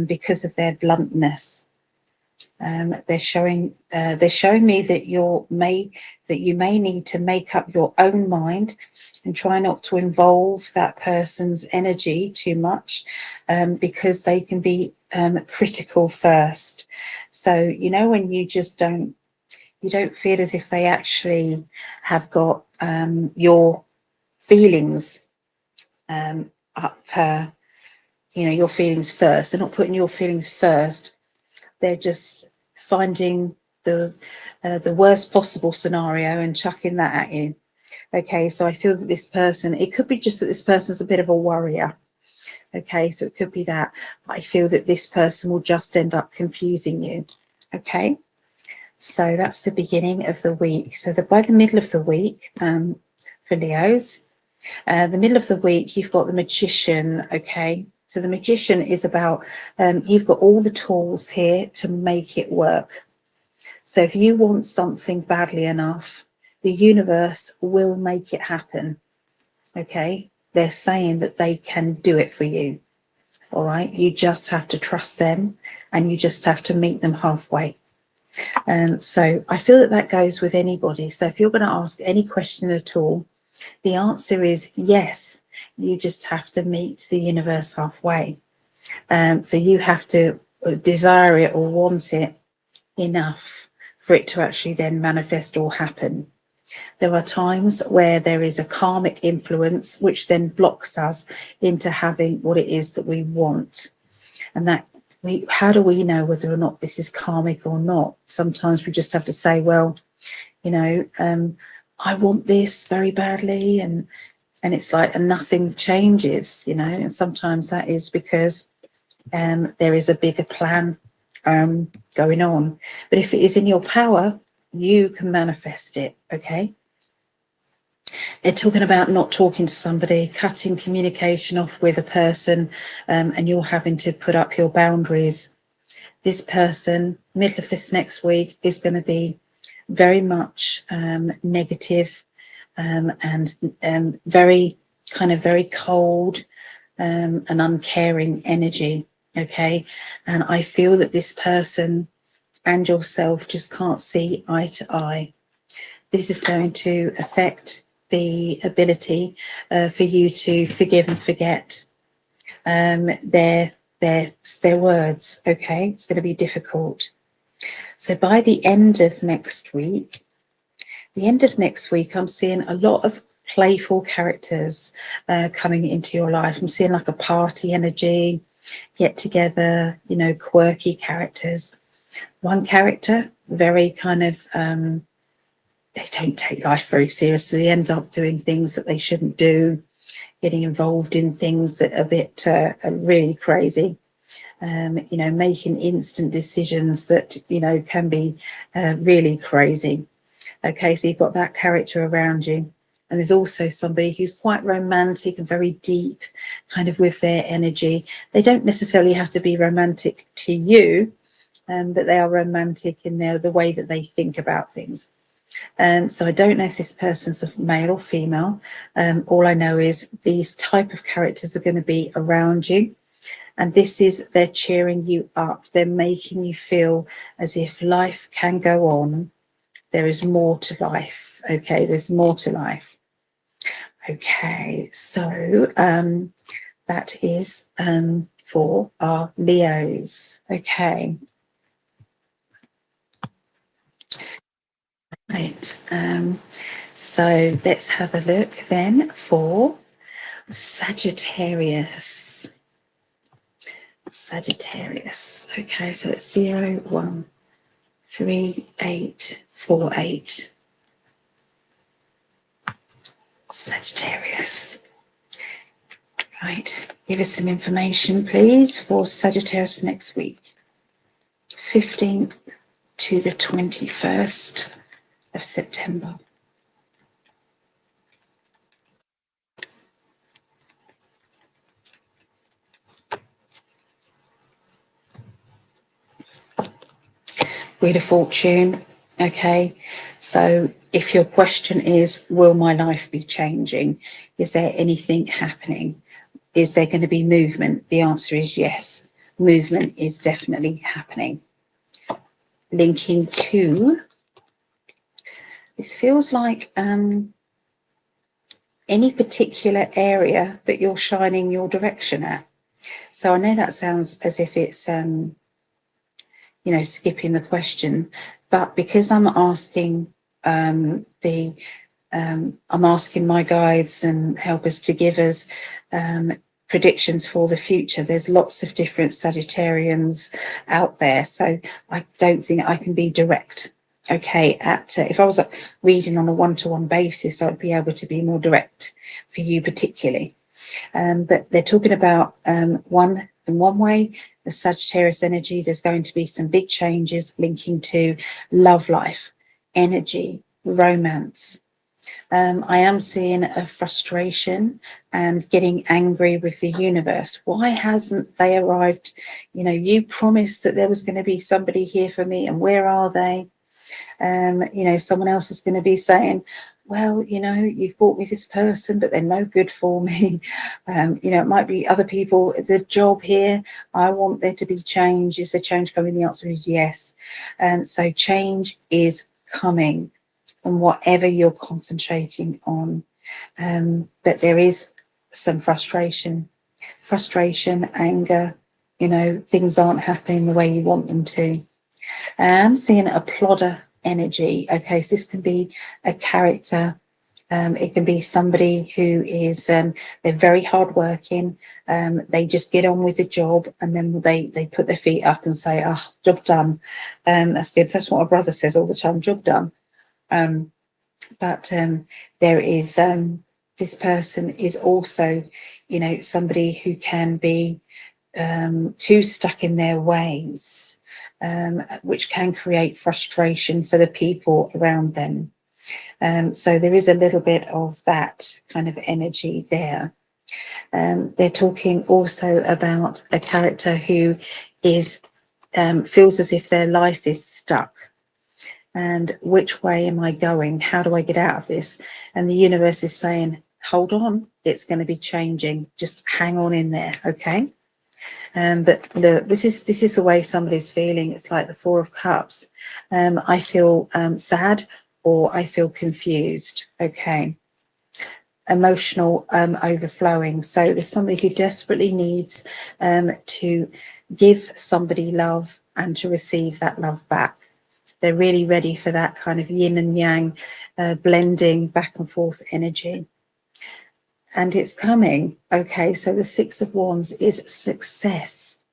because of their bluntness. They're showing me that you may need to make up your own mind and try not to involve that person's energy too much, because they can be critical first. So you know, when you just don't feel as if they actually have got your feelings up, you know, your feelings first. They're not putting your feelings first. They're just finding the worst possible scenario and chucking that at you. Okay, so I feel that this person, it could be just that this person's a bit of a worrier. Okay, so it could be that. But I feel that this person will just end up confusing you. Okay, so that's the beginning of the week. So by the middle of the week, for Leos, the middle of the week, you've got the Magician. Okay, so the Magician is about, you've got all the tools here to make it work. So if you want something badly enough, the universe will make it happen. Okay, they're saying that they can do it for you. All right, you just have to trust them, and you just have to meet them halfway. So I feel that that goes with anybody. So if you're going to ask any question at all, the answer is yes. You just have to meet the universe halfway. So you have to desire it or want it enough for it to actually then manifest or happen. There are times where there is a karmic influence which then blocks us into having what it is that we want. And that how do we know whether or not this is karmic or not? Sometimes we just have to say, well, you know, I want this very badly, and it's like, and nothing changes, you know. And sometimes that is because there is a bigger plan going on. But if it is in your power, you can manifest it. Okay, they're talking about not talking to somebody, cutting communication off with a person, and you're having to put up your boundaries. This person, middle of this next week, is going to be very much negative, and very cold and uncaring energy. Okay, and I feel that this person and yourself just can't see eye to eye. This is going to affect the ability for you to forgive and forget their words. Okay, it's going to be difficult. So by the end of next week, I'm seeing a lot of playful characters coming into your life. I'm seeing like a party energy, get together, you know, quirky characters. One character, very kind of, they don't take life very seriously. They end up doing things that they shouldn't do, getting involved in things that are a bit really crazy. You know, making instant decisions that, you know, can be really crazy. Okay, so you've got that character around you. And there's also somebody who's quite romantic and very deep kind of with their energy. They don't necessarily have to be romantic to you, but they are romantic in the way that they think about things. So I don't know if this person's a male or female. All I know is these type of characters are going to be around you. And this is, they're cheering you up. They're making you feel as if life can go on. There is more to life. Okay, there's more to life. Okay, so that is for our Leos. Okay. Right. So let's have a look then for Sagittarius. Sagittarius. Okay, so it's 0, 1, 3, 8, 4, 8. Sagittarius. Right, give us some information, please, for Sagittarius for next week. 15th to the 21st of September. Wheel of Fortune. Okay, so if your question is, will my life be changing? Is there anything happening? Is there going to be movement? The answer is yes. Movement is definitely happening. linking to, this feels like any particular area that you're shining your direction at. So I know that sounds as if it's, you know, skipping the question, but because I'm asking I'm asking my guides and helpers to give us predictions for the future. There's lots of different Sagittarians out there, so I don't think I can be direct. Okay, if I was reading on a one-to-one basis, I'd be able to be more direct for you particularly. But they're talking about in one way, the Sagittarius energy, there's going to be some big changes linking to love life, energy, romance. I am seeing a frustration and getting angry with the universe. Why hasn't they arrived? You know, you promised that there was going to be somebody here for me, and where are they? You know, someone else is going to be saying, well, you know, you've brought me this person, but they're no good for me. You know, it might be other people. It's a job here. I want there to be change. Is there change coming? The answer is yes. So change is coming, and whatever you're concentrating on. But there is some frustration, anger, you know, things aren't happening the way you want them to. I'm seeing a plodder energy. Okay, so this can be a character. It can be somebody who is, they're very hardworking. They just get on with the job, and then they put their feet up and say, oh, job done. That's good. That's what my brother says all the time, job done. But there is, this person is also, you know, somebody who can be too stuck in their ways, which can create frustration for the people around them. So there is a little bit of that kind of energy there. They're talking also about a character who is feels as if their life is stuck. And which way am I going? How do I get out of this? And the universe is saying, hold on, it's going to be changing. Just hang on in there, okay? But look, this is the way somebody's feeling. It's like the Four of Cups. I feel sad, or I feel confused, okay? Emotional overflowing. So there's somebody who desperately needs to give somebody love and to receive that love back. They're really ready for that kind of yin and yang blending back and forth energy. And it's coming. Okay, so the Six of Wands is success,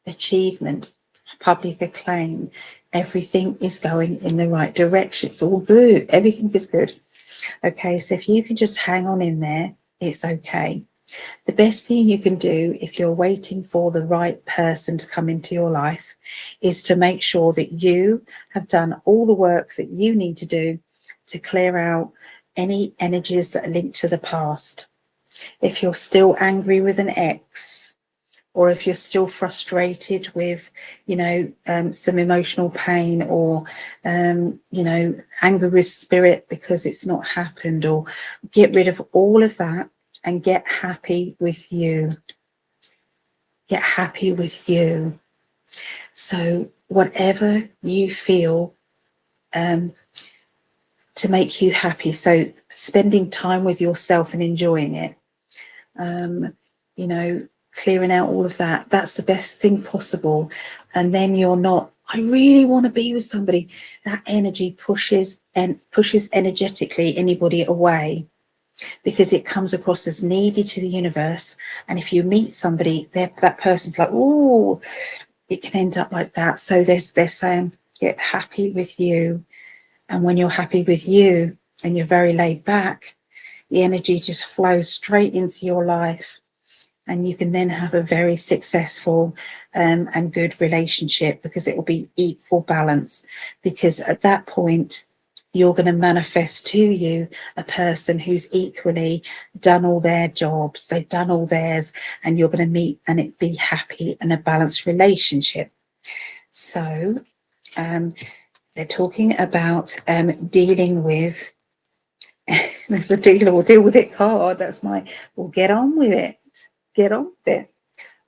achievement, public acclaim. Everything is going in the right direction. It's all good. Everything is good. Okay, so if you can just hang on in there, it's okay. The best thing you can do if you're waiting for the right person to come into your life is to make sure that you have done all the work that you need to do to clear out any energies that are linked to the past. If you're still angry with an ex, or if you're still frustrated with, you know, some emotional pain, or, you know, anger with spirit because it's not happened, or get rid of all of that and get happy with you. Get happy with you. So whatever you feel to make you happy. So spending time with yourself and enjoying it, you know, clearing out all of that, that's the best thing possible. And then you're not, I really want to be with somebody. That energy pushes energetically anybody away, because it comes across as needy to the universe. And if you meet somebody, that person's like, oh, it can end up like that. So they're saying, get happy with you. And when you're happy with you and you're very laid back, the energy just flows straight into your life. And you can then have a very successful and good relationship, because it will be equal balance. Because at that point, you're going to manifest to you a person who's equally done all their jobs, they've done all theirs, and you're going to meet and it be happy and a balanced relationship. So they're talking about dealing with, there's a dealer will deal with it card. That's we'll get on with it. Get on with it.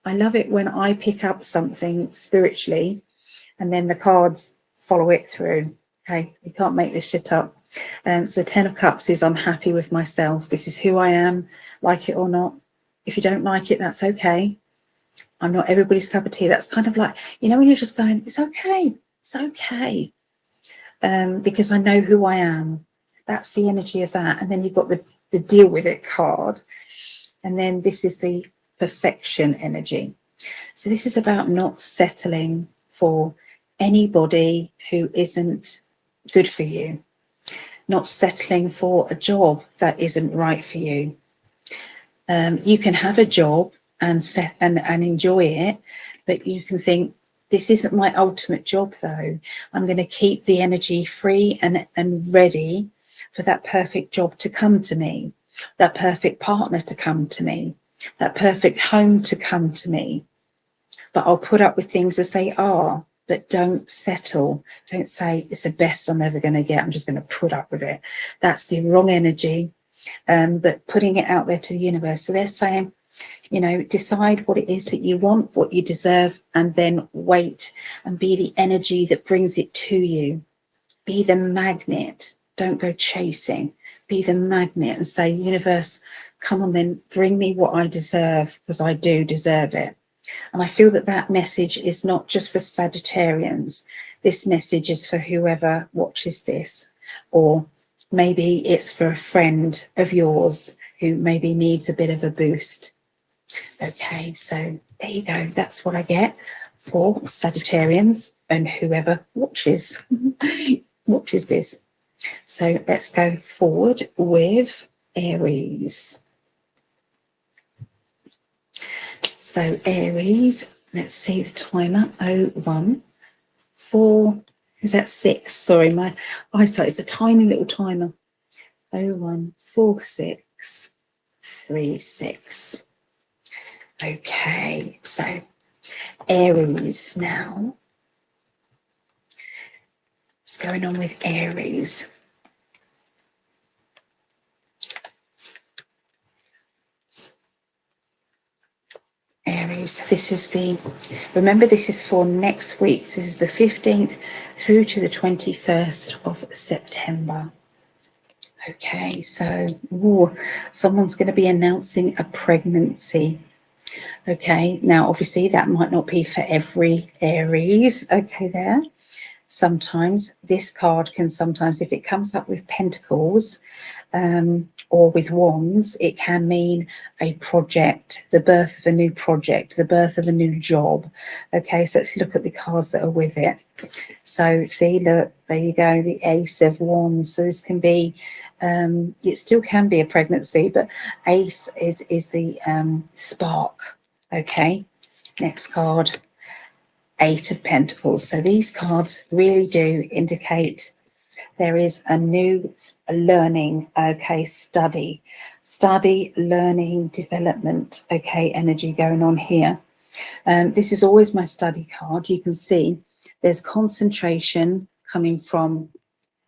I love it when I pick up something spiritually and then the cards follow it through. Okay, you can't make this shit up. So the 10 of Cups is I'm happy with myself. This is who I am, like it or not. If you don't like it, that's okay. I'm not everybody's cup of tea. That's kind of like, you know, when you're just going, it's okay. It's okay. Because I know who I am. That's the energy of that. And then you've got the deal with it card. And then this is the perfection energy. So this is about not settling for anybody who isn't good for you, not settling for a job that isn't right for you. You can have a job and enjoy it, but you can think, this isn't my ultimate job though. I'm going to keep the energy free and ready for that perfect job to come to me, that perfect partner to come to me, that perfect home to come to me. But I'll put up with things as they are, but don't settle. Don't say it's the best I'm ever going to get. I'm just going to put up with it. That's the wrong energy. But putting it out there to the universe. So they're saying, you know, decide what it is that you want, what you deserve, and then wait and be the energy that brings it to you. Be the magnet. Don't go chasing. Be the magnet and say, universe, come on then, bring me what I deserve, because I do deserve it. And I feel that that message is not just for Sagittarians. This message is for whoever watches this, or maybe it's for a friend of yours who maybe needs a bit of a boost. Okay, so there you go. That's what I get for Sagittarians and whoever watches this. So let's go forward with Aries. So Aries, let's see the timer. 01 4, is that 6? Sorry, my eyesight is a tiny little timer. 01 46 36. Okay, so Aries now. What's going on with Aries? Aries, this is remember this is for next week. This is the 15th through to the 21st of September. Okay, so someone's going to be announcing a pregnancy. Okay, now obviously that might not be for every Aries. Okay, there. Sometimes this card can sometimes, if it comes up with pentacles or with wands, it can mean a project, the birth of a new project, the birth of a new job. Okay, so let's look at the cards that are with it. So see, look, there you go, the Ace of Wands. So this can be, it still can be a pregnancy, but Ace is the spark. Okay, next card. 8 of Pentacles. So these cards really do indicate there is a new learning, okay, study, learning, development, okay, energy going on here. This is always my study card. You can see there's concentration coming from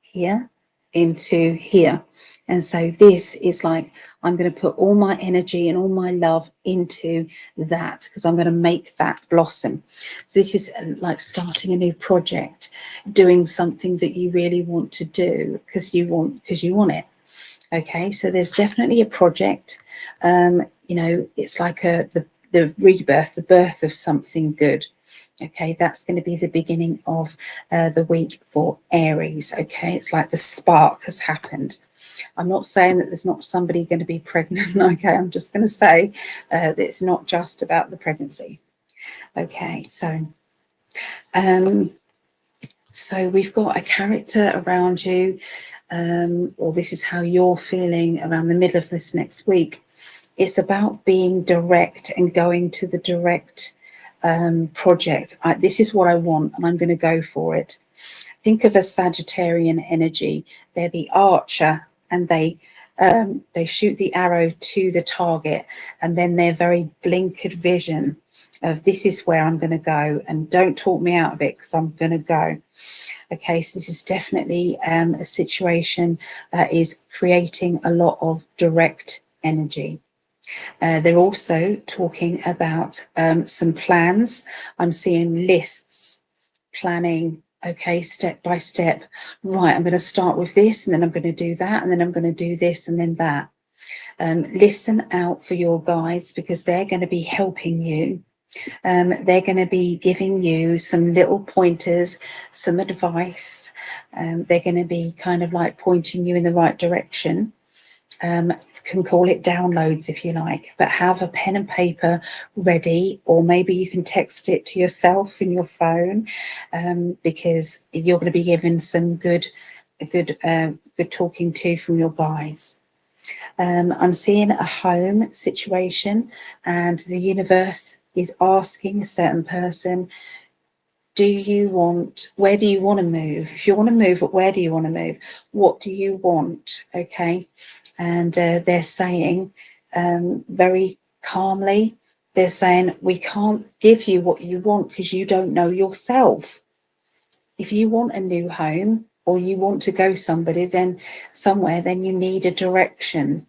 here into here. And so this is like, I'm going to put all my energy and all my love into that, because I'm going to make that blossom. So this is like starting a new project, doing something that you really want to do because you want it. Okay, so there's definitely a project. You know, it's like the rebirth, the birth of something good. Okay, that's going to be the beginning of the week for Aries. Okay, it's like the spark has happened. I'm not saying that there's not somebody going to be pregnant. Okay, I'm just going to say that it's not just about the pregnancy. Okay, so we've got a character around you, or this is how you're feeling around the middle of this next week. It's about being direct and going to the direct project. This is what I want and I'm going to go for it. Think of a Sagittarian energy. They're the archer and they shoot the arrow to the target, and then they're very blinkered vision of this is where I'm going to go, and don't talk me out of it because I'm going to go. Okay, so this is definitely a situation that is creating a lot of direct energy. They're also talking about some plans. I'm seeing lists, planning, okay, step by step. Right, I'm going to start with this, and then I'm going to do that, and then I'm going to do this, and then that. Listen out for your guides, because they're going to be helping you. They're going to be giving you some little pointers, some advice. They're going to be kind of like pointing you in the right direction. Can call it downloads if you like, but have a pen and paper ready, or maybe you can text it to yourself in your phone, because you're going to be given some good talking to from your guides. I'm seeing a home situation, and the universe is asking a certain person, where do you want to move? If you want to move, but where do you want to move? What do you want? Okay. And they're saying very calmly, they're saying, we can't give you what you want because you don't know yourself. If you want a new home, or you want to go somewhere, then you need a direction.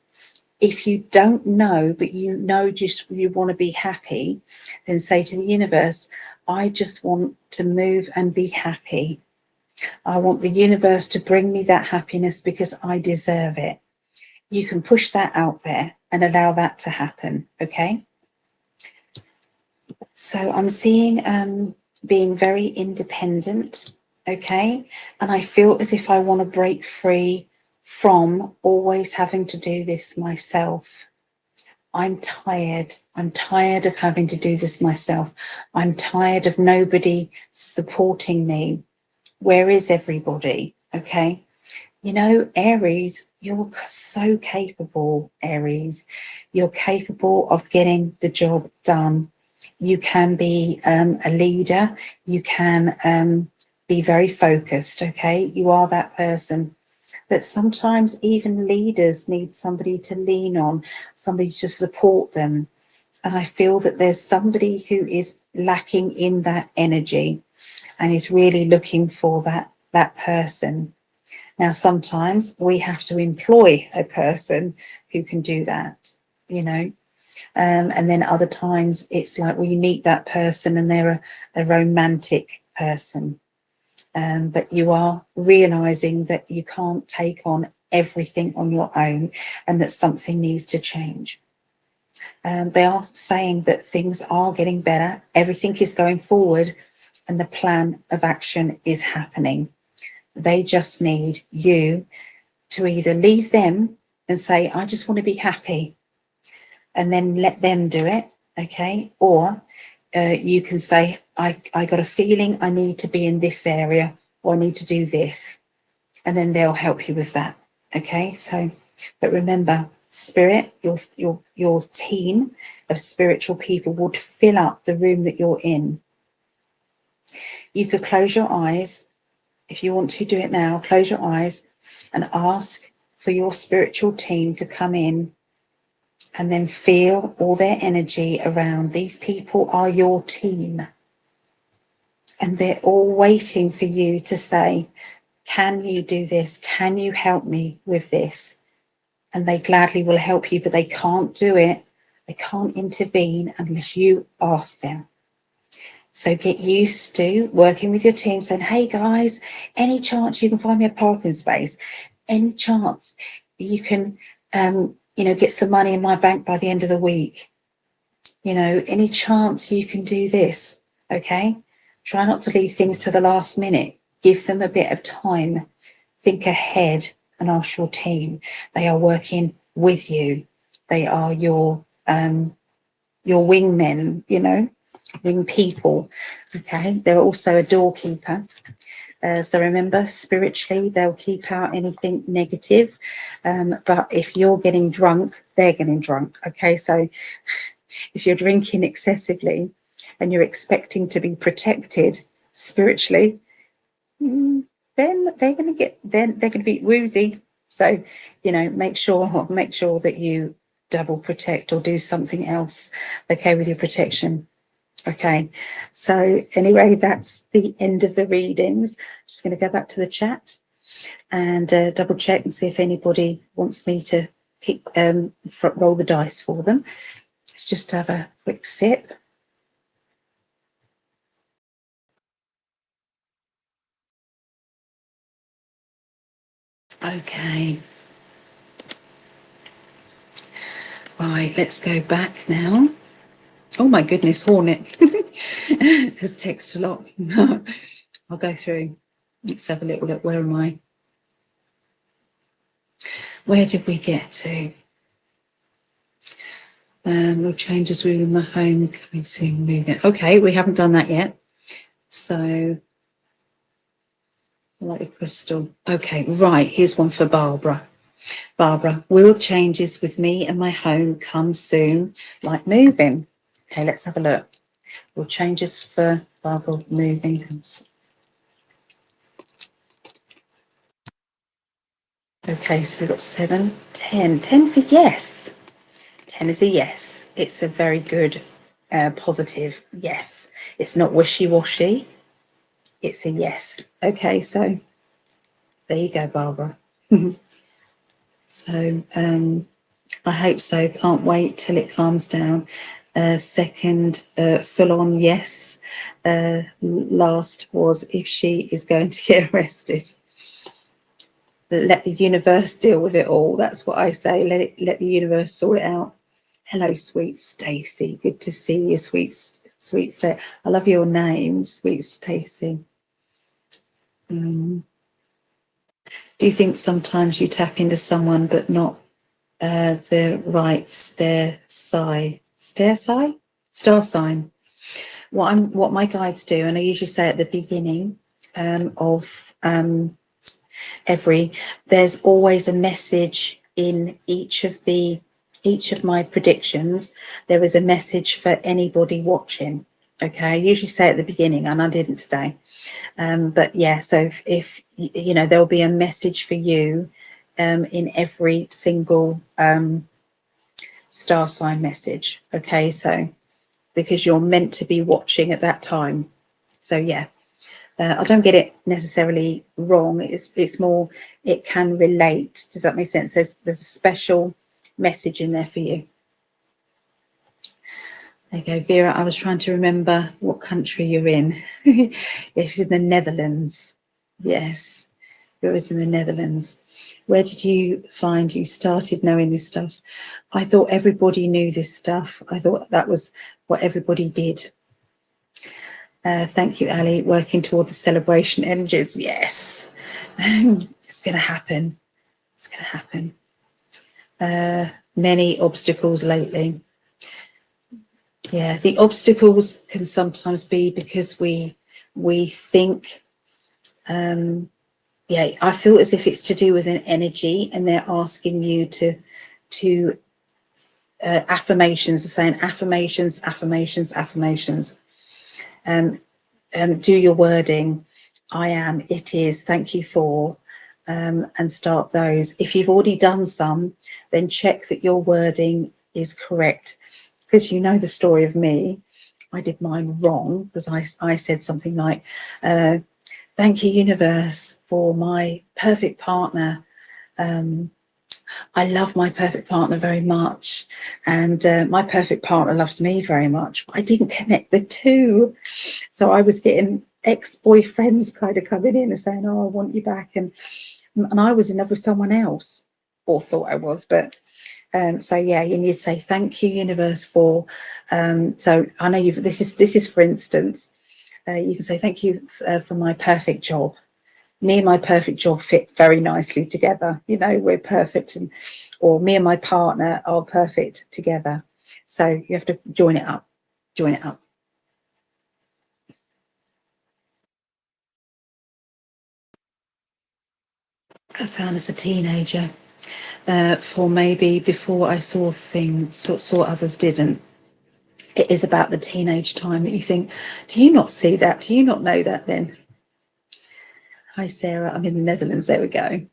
If you don't know, but you know just you want to be happy, then say to the universe, I just want to move and be happy. I want the universe to bring me that happiness because I deserve it. You can push that out there and allow that to happen, okay? So I'm seeing being very independent, okay? And I feel as if I want to break free from always having to do this myself. I'm tired. I'm tired of having to do this myself. I'm tired of nobody supporting me. Where is everybody? Okay. You know, Aries, you're so capable, Aries. You're capable of getting the job done. You can be a leader. You can be very focused, okay? You are that person. But sometimes even leaders need somebody to lean on, somebody to support them. And I feel that there's somebody who is lacking in that energy and is really looking for that person. Now, sometimes we have to employ a person who can do that, you know. And then other times it's like, well, you meet that person and they're a romantic person. But you are realizing that you can't take on everything on your own and that something needs to change. They are saying that things are getting better, everything is going forward, and the plan of action is happening. They just need you to either leave them and say, I just want to be happy, and then let them do it, okay? Or you can say, I got a feeling I need to be in this area, or I need to do this, and then they'll help you with that, okay? So, but remember, spirit, your team of spiritual people would fill up the room that you're in. You could close your eyes. If you want to do it now, close your eyes and ask for your spiritual team to come in, and then feel all their energy around. These people are your team, and they're all waiting for you to say, can you do this? Can you help me with this? And they gladly will help you, but they can't do it. They can't intervene unless you ask them. So get used to working with your team, saying, hey guys, any chance you can find me a parking space? Any chance you can, get some money in my bank by the end of the week? Any chance you can do this? Okay. Try not to leave things to the last minute. Give them a bit of time. Think ahead and ask your team. They are working with you. They are your wingmen, wing people. Okay. They're also a doorkeeper. So remember, spiritually, they'll keep out anything negative. But if you're getting drunk, they're getting drunk. Okay. So if you're drinking excessively and you're expecting to be protected spiritually, then they're going to be woozy. So, make sure that you double protect or do something else, okay, with your protection. Okay, so anyway, that's the end of the readings. Just going to go back to the chat and double check and see if anybody wants me to roll the dice for them. Let's just have a quick sip. Okay. Right, let's go back now. Oh my goodness, Hornet has texted a lot. I'll go through. Let's have a little look. Where am I? Where did we get to? No changes within my home. Coming soon. Moving. Okay, we haven't done that yet. So, like a crystal. Okay, right. Here's one for Barbara. Barbara, will changes with me and my home come soon, like moving? Okay, let's have a look. Will changes for Barbara moving? Okay, so we've got 7, 10. 10 is a yes. 10 is a yes. It's a very good, positive yes. It's not wishy-washy. It's a yes. Okay, so there you go, Barbara. So I hope so. Can't wait till it calms down. Second full-on yes. Last was if she is going to get arrested. Let the universe deal with it all. That's what I say. Let the universe sort it out. Hello, sweet Stacey. Good to see you, sweet Stacey. I love your name, sweet Stacey. Do you think sometimes you tap into someone but not the right star sign? What my guides do, and I usually say at the beginning of there's always a message in each of my predictions. There is a message for anybody watching. Okay, I usually say at the beginning, and I didn't today. But yeah, so if you know, there'll be a message for you in every single star sign message. Okay, so because you're meant to be watching at that time. So yeah, I don't get it necessarily wrong. It's more, it can relate. Does that make sense? There's a special message in there for you. There you go, Vera. I was trying to remember what country you're in. Yeah, she's in the Netherlands. Yes, Vera's in the Netherlands. Where did you find you started knowing this stuff? I thought everybody knew this stuff. I thought that was what everybody did. Thank you, Ali. Working toward the celebration energies. Yes, it's going to happen. It's going to happen. Many obstacles lately. Yeah, the obstacles can sometimes be because we think. Yeah, I feel as if it's to do with an energy, and they're asking you to affirmations. They're saying affirmations, affirmations, affirmations. Do your wording. I am, it is, thank you for, and start those. If you've already done some, then check that your wording is correct, because you know the story of me. I did mine wrong because I said something like, thank you, universe, for my perfect partner. I love my perfect partner very much, and my perfect partner loves me very much. But I didn't connect the two. So I was getting ex-boyfriends kind of coming in and saying, oh, I want you back. And I was in love with someone else, or thought I was. But so yeah, you need to say thank you, universe, for. So I know this is for instance, you can say thank you for my perfect job. Me and my perfect job fit very nicely together. You know, we're perfect, or me and my partner are perfect together. So you have to join it up. Join it up. I found as a teenager, for maybe before I saw things, saw others didn't. It is about the teenage time that you think, do you not see that? Do you not know that then? Hi, Sarah. I'm in the Netherlands. There we go.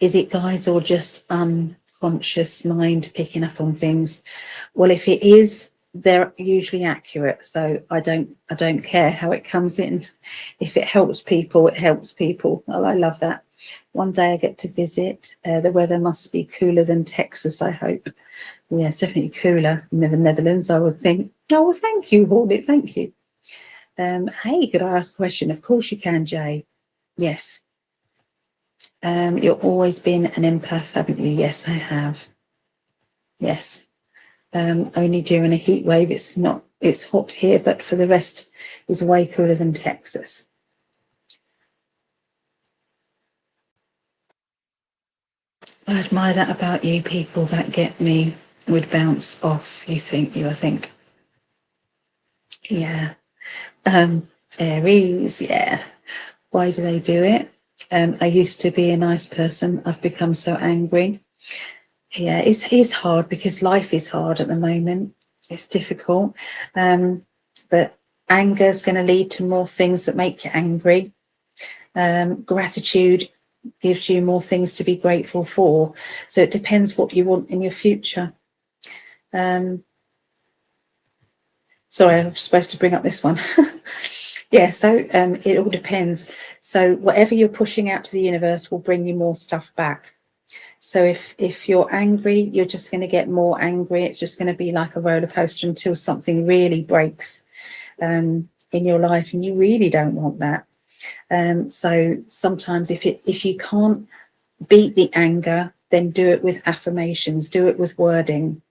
Is it guides or just unconscious mind picking up on things? Well, if it is, they're usually accurate. So I don't care how it comes in. If it helps people, it helps people. Well, I love that. One day I get to visit. The weather must be cooler than Texas, I hope. Yeah, it's definitely cooler in the Netherlands, I would think. Oh, well, thank you, Hornet. Thank you. Hey, could I ask a question? Of course you can, Jay. Yes. You've always been an empath, haven't you? Yes, I have. Yes. Only during a heat wave, it's hot here, but for the rest, it's way cooler than Texas. I admire that about you. People that get me would bounce off. I think. Yeah. Aries, yeah. Why do they do it? I used to be a nice person. I've become so angry. Yeah, it's hard because life is hard at the moment. It's difficult. But anger is going to lead to more things that make you angry. Gratitude gives you more things to be grateful for. So it depends what you want in your future. Sorry, I'm supposed to bring up this one. Yeah, so it all depends. So whatever you're pushing out to the universe will bring you more stuff back. So if you're angry, you're just going to get more angry. It's just going to be like a roller coaster until something really breaks in your life, and you really don't want that. So sometimes if you can't beat the anger, then do it with affirmations, do it with wording.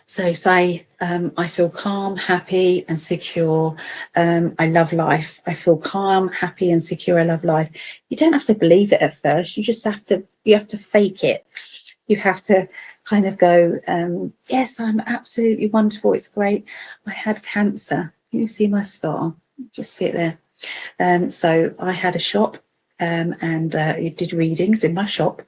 So say, I feel calm, happy and secure. I love life. I feel calm, happy and secure. I love life. You don't have to believe it at first. You have to fake it. You have to kind of go, yes, I'm absolutely wonderful. It's great. I had cancer. Can you see my scar? Just see it there. So I had a shop and it did readings in my shop,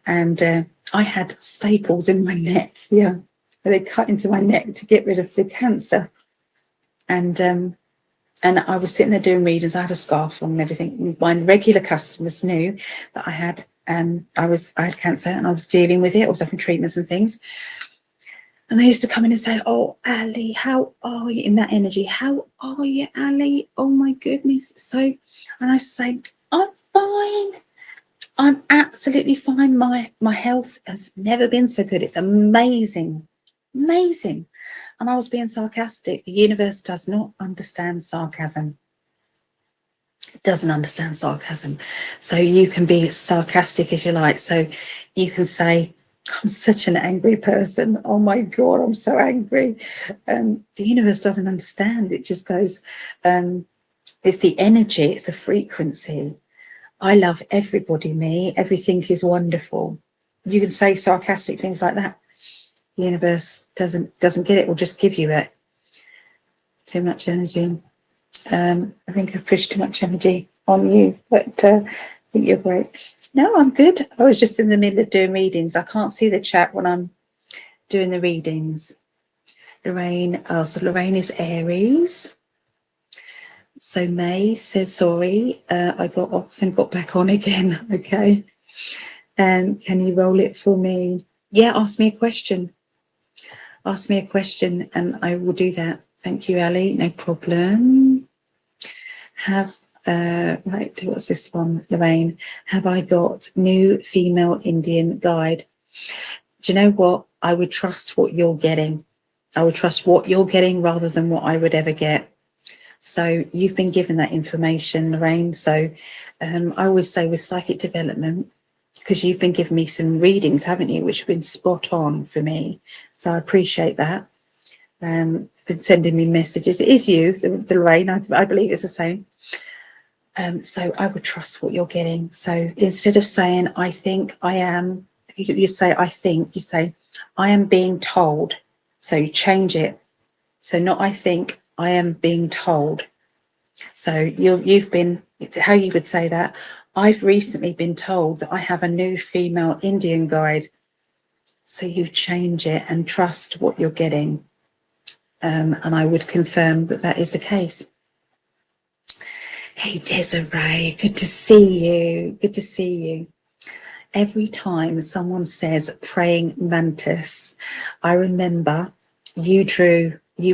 and I had staples in my neck. Yeah. They cut into my neck to get rid of the cancer, and I was sitting there doing readings. I had a scarf on and everything. My regular customers knew that I had cancer and I was dealing with it. I was having treatments and things, and they used to come in and say, "Oh, Ali, how are you?" In that energy, "How are you, Ali? Oh my goodness!" So, and I say, "I'm fine. I'm absolutely fine. My health has never been so good. It's amazing." Amazing. And I was being sarcastic. The universe does not understand sarcasm. It doesn't understand sarcasm. So you can be as sarcastic as you like. So you can say, "I'm such an angry person. Oh my God, I'm so angry." The universe doesn't understand. It just goes, it's the energy, it's the frequency. I love everybody, me. Everything is wonderful. You can say sarcastic things like that. The universe doesn't get it, will just give you it. Too much energy. I think I've pushed too much energy on you, but I think you're great. No, I'm good. I was just in the middle of doing readings. I can't see the chat when I'm doing the readings. Lorraine, so Lorraine is Aries. So May says, sorry, I got off and got back on again. Okay. Can you roll it for me? Yeah, ask me a question. Ask me a question and I will do that. Thank you, Ali. No problem. Right, what's this one? Lorraine, have I got new female Indian guide? Do you know what? I would trust what you're getting. I would trust what you're getting rather than what I would ever get. So you've been given that information, Lorraine. So I always say with psychic development, because you've been giving me some readings, haven't you, which have been spot on for me. So I appreciate that. Been sending me messages. It is you, the Lorraine. I believe it's the same. So I would trust what you're getting. So instead of saying, I think I am, you say, I think, you say, I am being told. So you change it. So not I think, I am being told. So you've been, how you would say that, I've recently been told that I have a new female Indian guide. So you change it and trust what you're getting. And I would confirm that that is the case. Hey, Desiree, good to see you. Good to see you. Every time someone says praying mantis, I remember you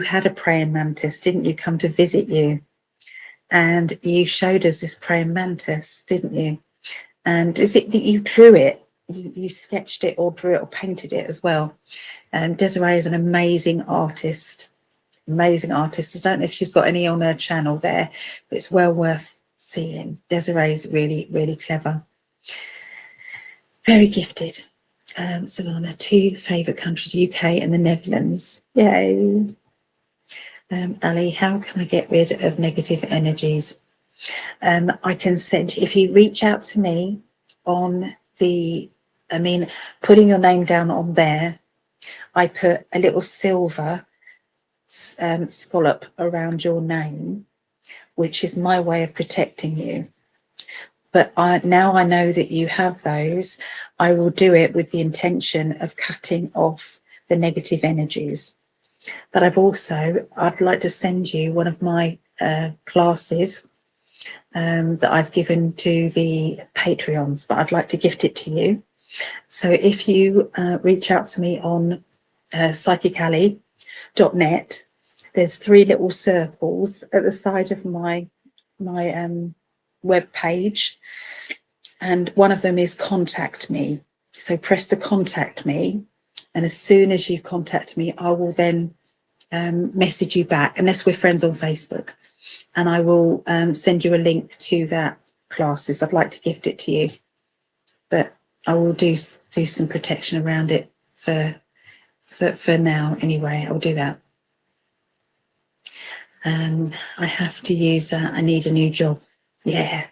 had a praying mantis, didn't you, come to visit you? And you showed us this praying mantis, didn't you? And is it that you drew it? You sketched it or drew it or painted it as well? Desiree is an amazing artist. Amazing artist. I don't know if she's got any on her channel there, but it's well worth seeing. Desiree is really, really clever. Very gifted. Savannah, 2 favourite countries, UK and the Netherlands. Yay. Ali, how can I get rid of negative energies? I can send, if you reach out to me on the, putting your name down on there, I put a little silver scallop around your name, which is my way of protecting you. But now I know that you have those, I will do it with the intention of cutting off the negative energies. But I'd like to send you one of my classes that I've given to the Patreons, but I'd like to gift it to you. So if you reach out to me on psychically.net, there's 3 little circles at the side of my web page, and one of them is contact me. So press the contact me, and as soon as you've contacted me, I will then message you back, unless we're friends on Facebook, and I will send you a link to that classes. I'd like to gift it to you, but I will do some protection around it for now anyway. I'll do that. I have to use that. I need a new job. Yeah,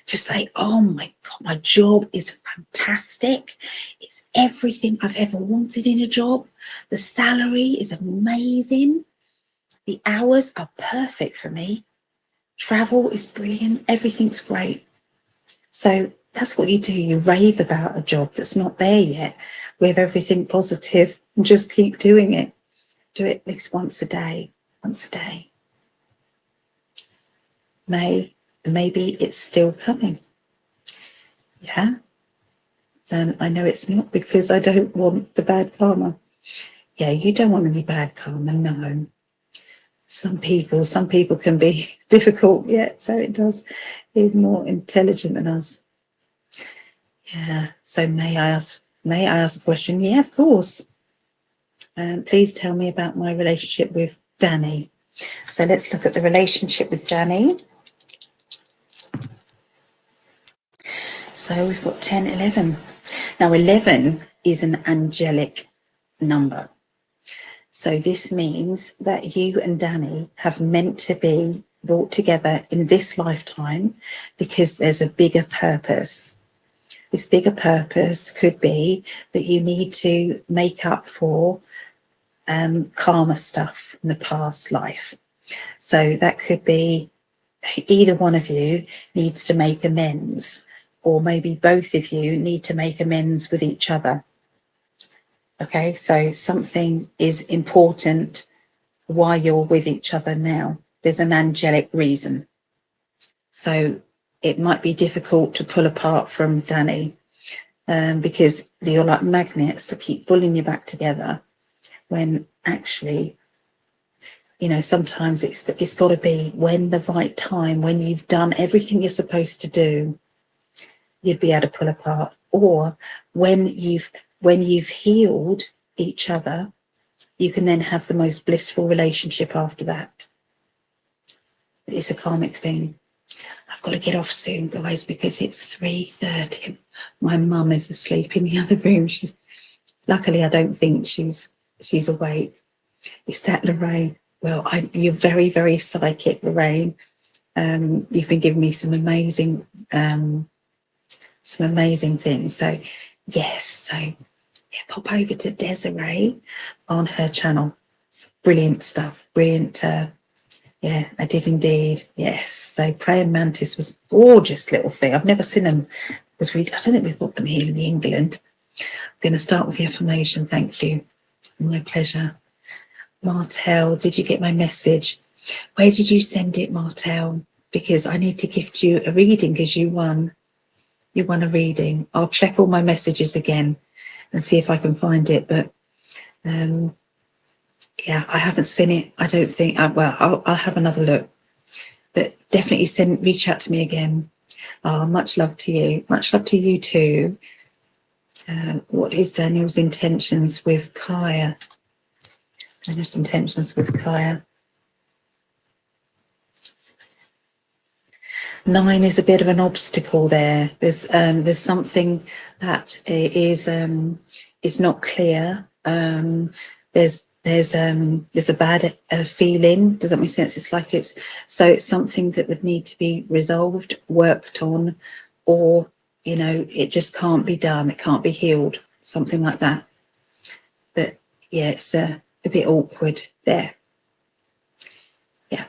just say, oh my God, my job is fantastic. It's everything I've ever wanted in a job. The salary is amazing. The hours are perfect for me. Travel is brilliant. Everything's great. So that's what you do. You rave about a job that's not there yet with everything positive, and just keep doing it. Do it at least once a day. Maybe it's still coming. Yeah. And I know it's not, because I don't want the bad karma. Yeah, you don't want any bad karma, no. Some people can be difficult, yeah, so it does. He's more intelligent than us. Yeah, so may I ask a question? Yeah, of course. Please tell me about my relationship with Danny. So let's look at the relationship with Danny. So we've got 10, 11. Now 11 is an angelic number. So this means that you and Danny have meant to be brought together in this lifetime because there's a bigger purpose. This bigger purpose could be that you need to make up for karma stuff in the past life. So that could be either one of you needs to make amends, or maybe both of you need to make amends with each other. Okay, so something is important why you're with each other now. There's an angelic reason. So it might be difficult to pull apart from Danny because you're like magnets that keep pulling you back together, when actually, you know, sometimes it's got to be when the right time, when you've done everything you're supposed to do, you'd be able to pull apart. Or when you've healed each other, you can then have the most blissful relationship after that. It's a karmic thing. I've got to get off soon, guys, because it's 3:30. My mum is asleep in the other room. Luckily, I don't think she's awake. It's that Lorraine. Well, you're very, very psychic, Lorraine. You've been giving me some amazing things. So yes, so yeah, pop over to Desiree on her channel. It's brilliant stuff. Brilliant. Yeah, I did indeed. Yes. So praying mantis was gorgeous little thing. I've never seen them because I don't think we've got them here in England. I'm going to start with the affirmation. Thank you. My pleasure. Martel, did you get my message? Where did you send it, Martel? Because I need to gift you a reading because you won. You won a reading. I'll check all my messages again and see if I can find it. But yeah, I haven't seen it. I don't think. Well, I'll have another look. But definitely reach out to me again. Oh, much love to you. Much love to you too. What is Daniel's intentions with Kaya? Daniel's intentions with Kaya. 9 is a bit of an obstacle there. There's something that is not clear. There's a bad feeling. Does that make sense? It's like it's something that would need to be resolved, worked on, or you know, it just can't be done. It can't be healed. Something like that. But yeah, it's a bit awkward there. Yeah.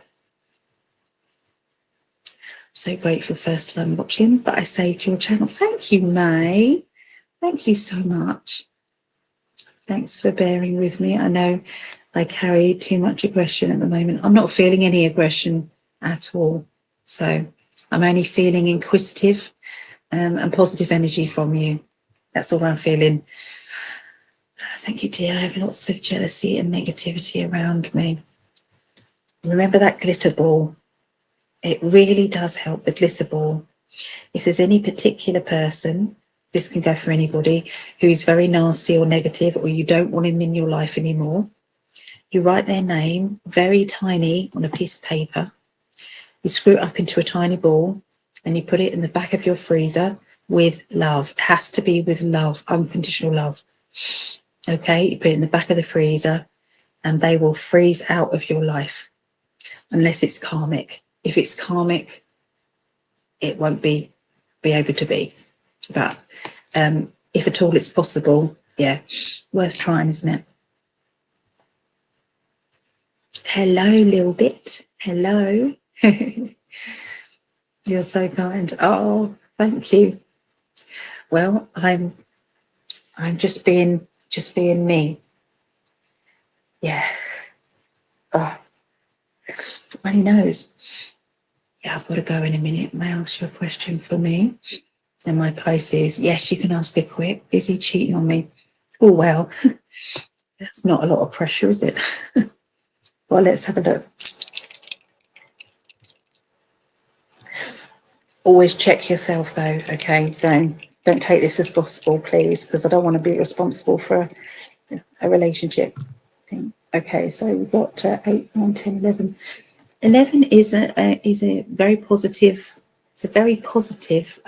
So grateful first time watching, but I saved your channel. Thank you, May. Thank you so much. Thanks for bearing with me. I know I carry too much aggression at the moment. I'm not feeling any aggression at all. So I'm only feeling inquisitive and positive energy from you. That's all I'm feeling. Thank you, dear. I have lots of jealousy and negativity around me. Remember that glitter ball. It really does help, the glitter ball. If there's any particular person, this can go for anybody, who is very nasty or negative, or you don't want him in your life anymore, you write their name very tiny on a piece of paper, you screw it up into a tiny ball, and you put it in the back of your freezer with love. It has to be with love, unconditional love. Okay, you put it in the back of the freezer, and they will freeze out of your life, unless it's karmic. If it's karmic, it won't be able to be. But if at all it's possible, yeah, worth trying, isn't it? Hello, little bit. Hello. You're so kind. Oh, thank you. Well, I'm just being me. Yeah. Oh, runny nose. Yeah, I've got to go in a minute. May I ask you a question for me? And my Pisces, yes, you can ask it quick. Is he cheating on me? Oh, well, that's not a lot of pressure, is it? Well, let's have a look. Always check yourself, though, okay? So don't take this as gospel, please, because I don't want to be responsible for a relationship. Okay, so we've got 8, 9, 10, 11. 11 is a very positive. It's a very positive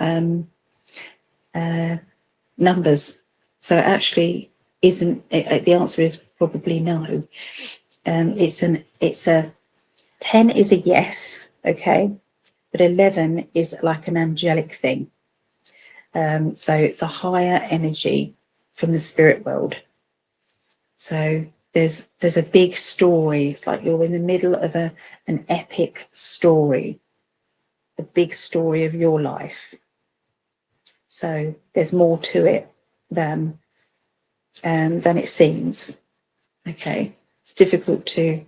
numbers. So it actually isn't. The answer is probably no. It's a 10 is a yes, okay, but 11 is like an angelic thing. So it's a higher energy from the spirit world. So there's a big story. It's like you're in the middle of an epic story, a big story of your life. So there's more to it than it seems. Okay, it's difficult to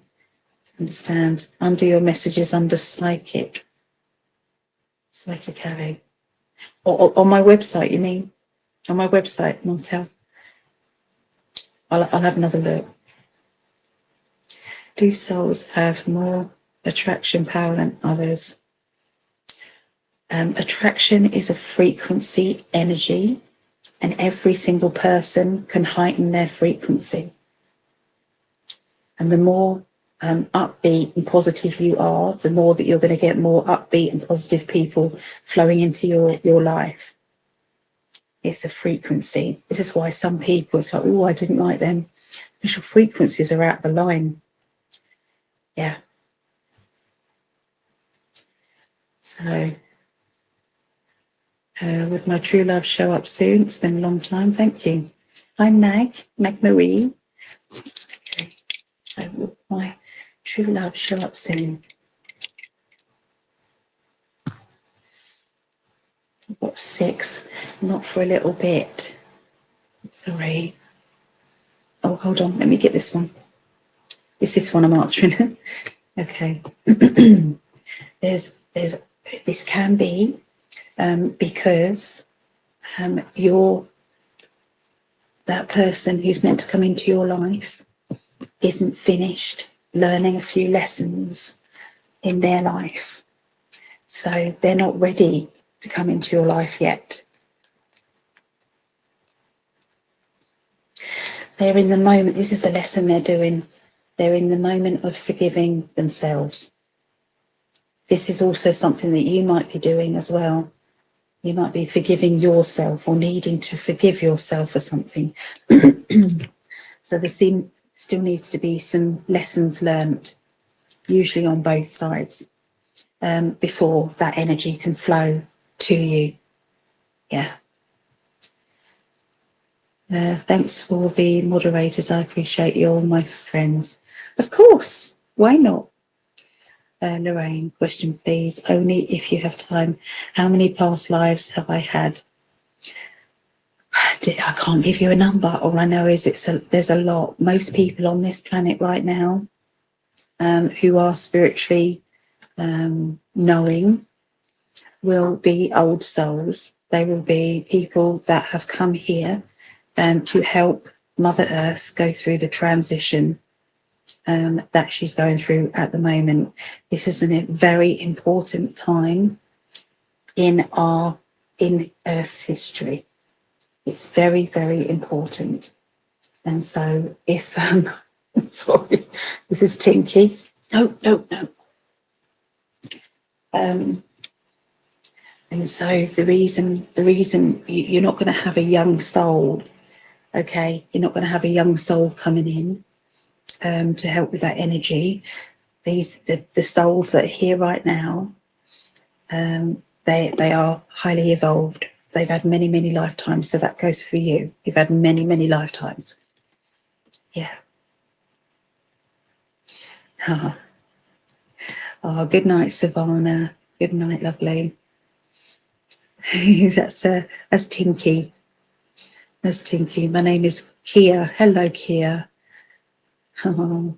understand. Under your messages, under psychic Harry. Or on my website, you mean? On my website, Martel. I'll have another look. Do souls have more attraction power than others? Attraction is a frequency energy, and every single person can heighten their frequency. And the more upbeat and positive you are, the more that you're going to get more upbeat and positive people flowing into your life. It's a frequency. This is why some people, it's like, oh, I didn't like them. Because your frequencies are out the line. Yeah. So, would my true love show up soon? It's been a long time. Thank you. Hi, Mag Marie. Okay. So, would my true love show up soon? I've got 6. Not for a little bit. Sorry. Oh, hold on. Let me get this one. It's this one I'm answering. Okay. There's this can be because you're that person who's meant to come into your life isn't finished learning a few lessons in their life. So they're not ready to come into your life yet. They're in the moment. This is the lesson they're doing. They're in the moment of forgiving themselves. this is also something that you might be doing as well. You might be forgiving yourself or needing to forgive yourself for something. So there still needs to be some lessons learned, usually on both sides, before that energy can flow to you. Yeah. Thanks for the moderators. I appreciate you all, my friends. Of course, why not? Lorraine, question please, only if you have time. How many past lives have I had? I can't give you a number. All I know is there's a lot. Most people on this planet right now who are spiritually knowing will be old souls. They will be people that have come here to help Mother Earth go through the transition that she's going through at the moment. This is a very important time in Earth's history. It's very, very important. And so if sorry, this is Tinky. No. And so the reason you're not going to have a young soul, okay? You're not going to have a young soul coming in to help with that energy. The souls that are here right now, they are highly evolved. They've had many, many lifetimes. So that goes for you. You've had many, many lifetimes. Yeah. Oh, good night, Savannah. Good night, lovely. That's Tinky. That's Tinky. My name is Kia. Hello, Kia. Oh,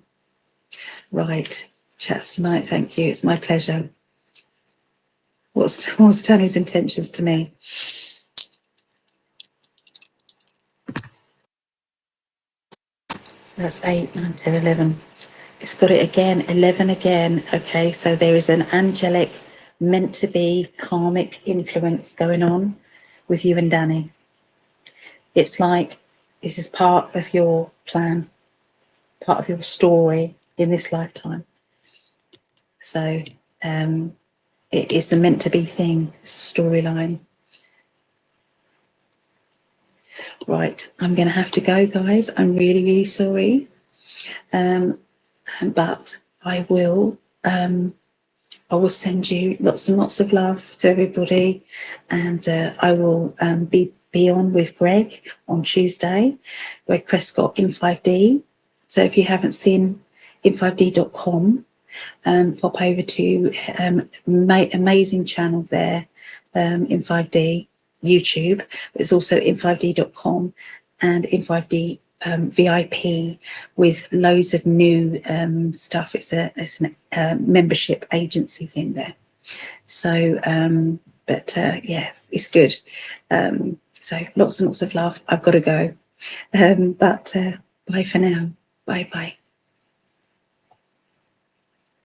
right. Chats tonight. Thank you. It's my pleasure. What's Tony's intentions to me? So that's 8, 9, 10, 11. It's got it again, 11 again. Okay, so there is an angelic, meant to be karmic influence going on with you and Danny. It's like this is part of your plan, part of your story in this lifetime. So it is a meant to be thing, storyline. Right, I'm going to have to go, guys. I'm really, really sorry. But I will send you lots and lots of love to everybody, and I will be on with Greg on Tuesday, Greg Prescott in 5D. So if you haven't seen in5d.com, pop over to amazing channel there, in 5D YouTube. It's also in5d.com and in5d VIP with loads of new stuff. It's a membership agency thing there. So yes, it's good. So lots and lots of love. I've got to go, but bye for now. Bye.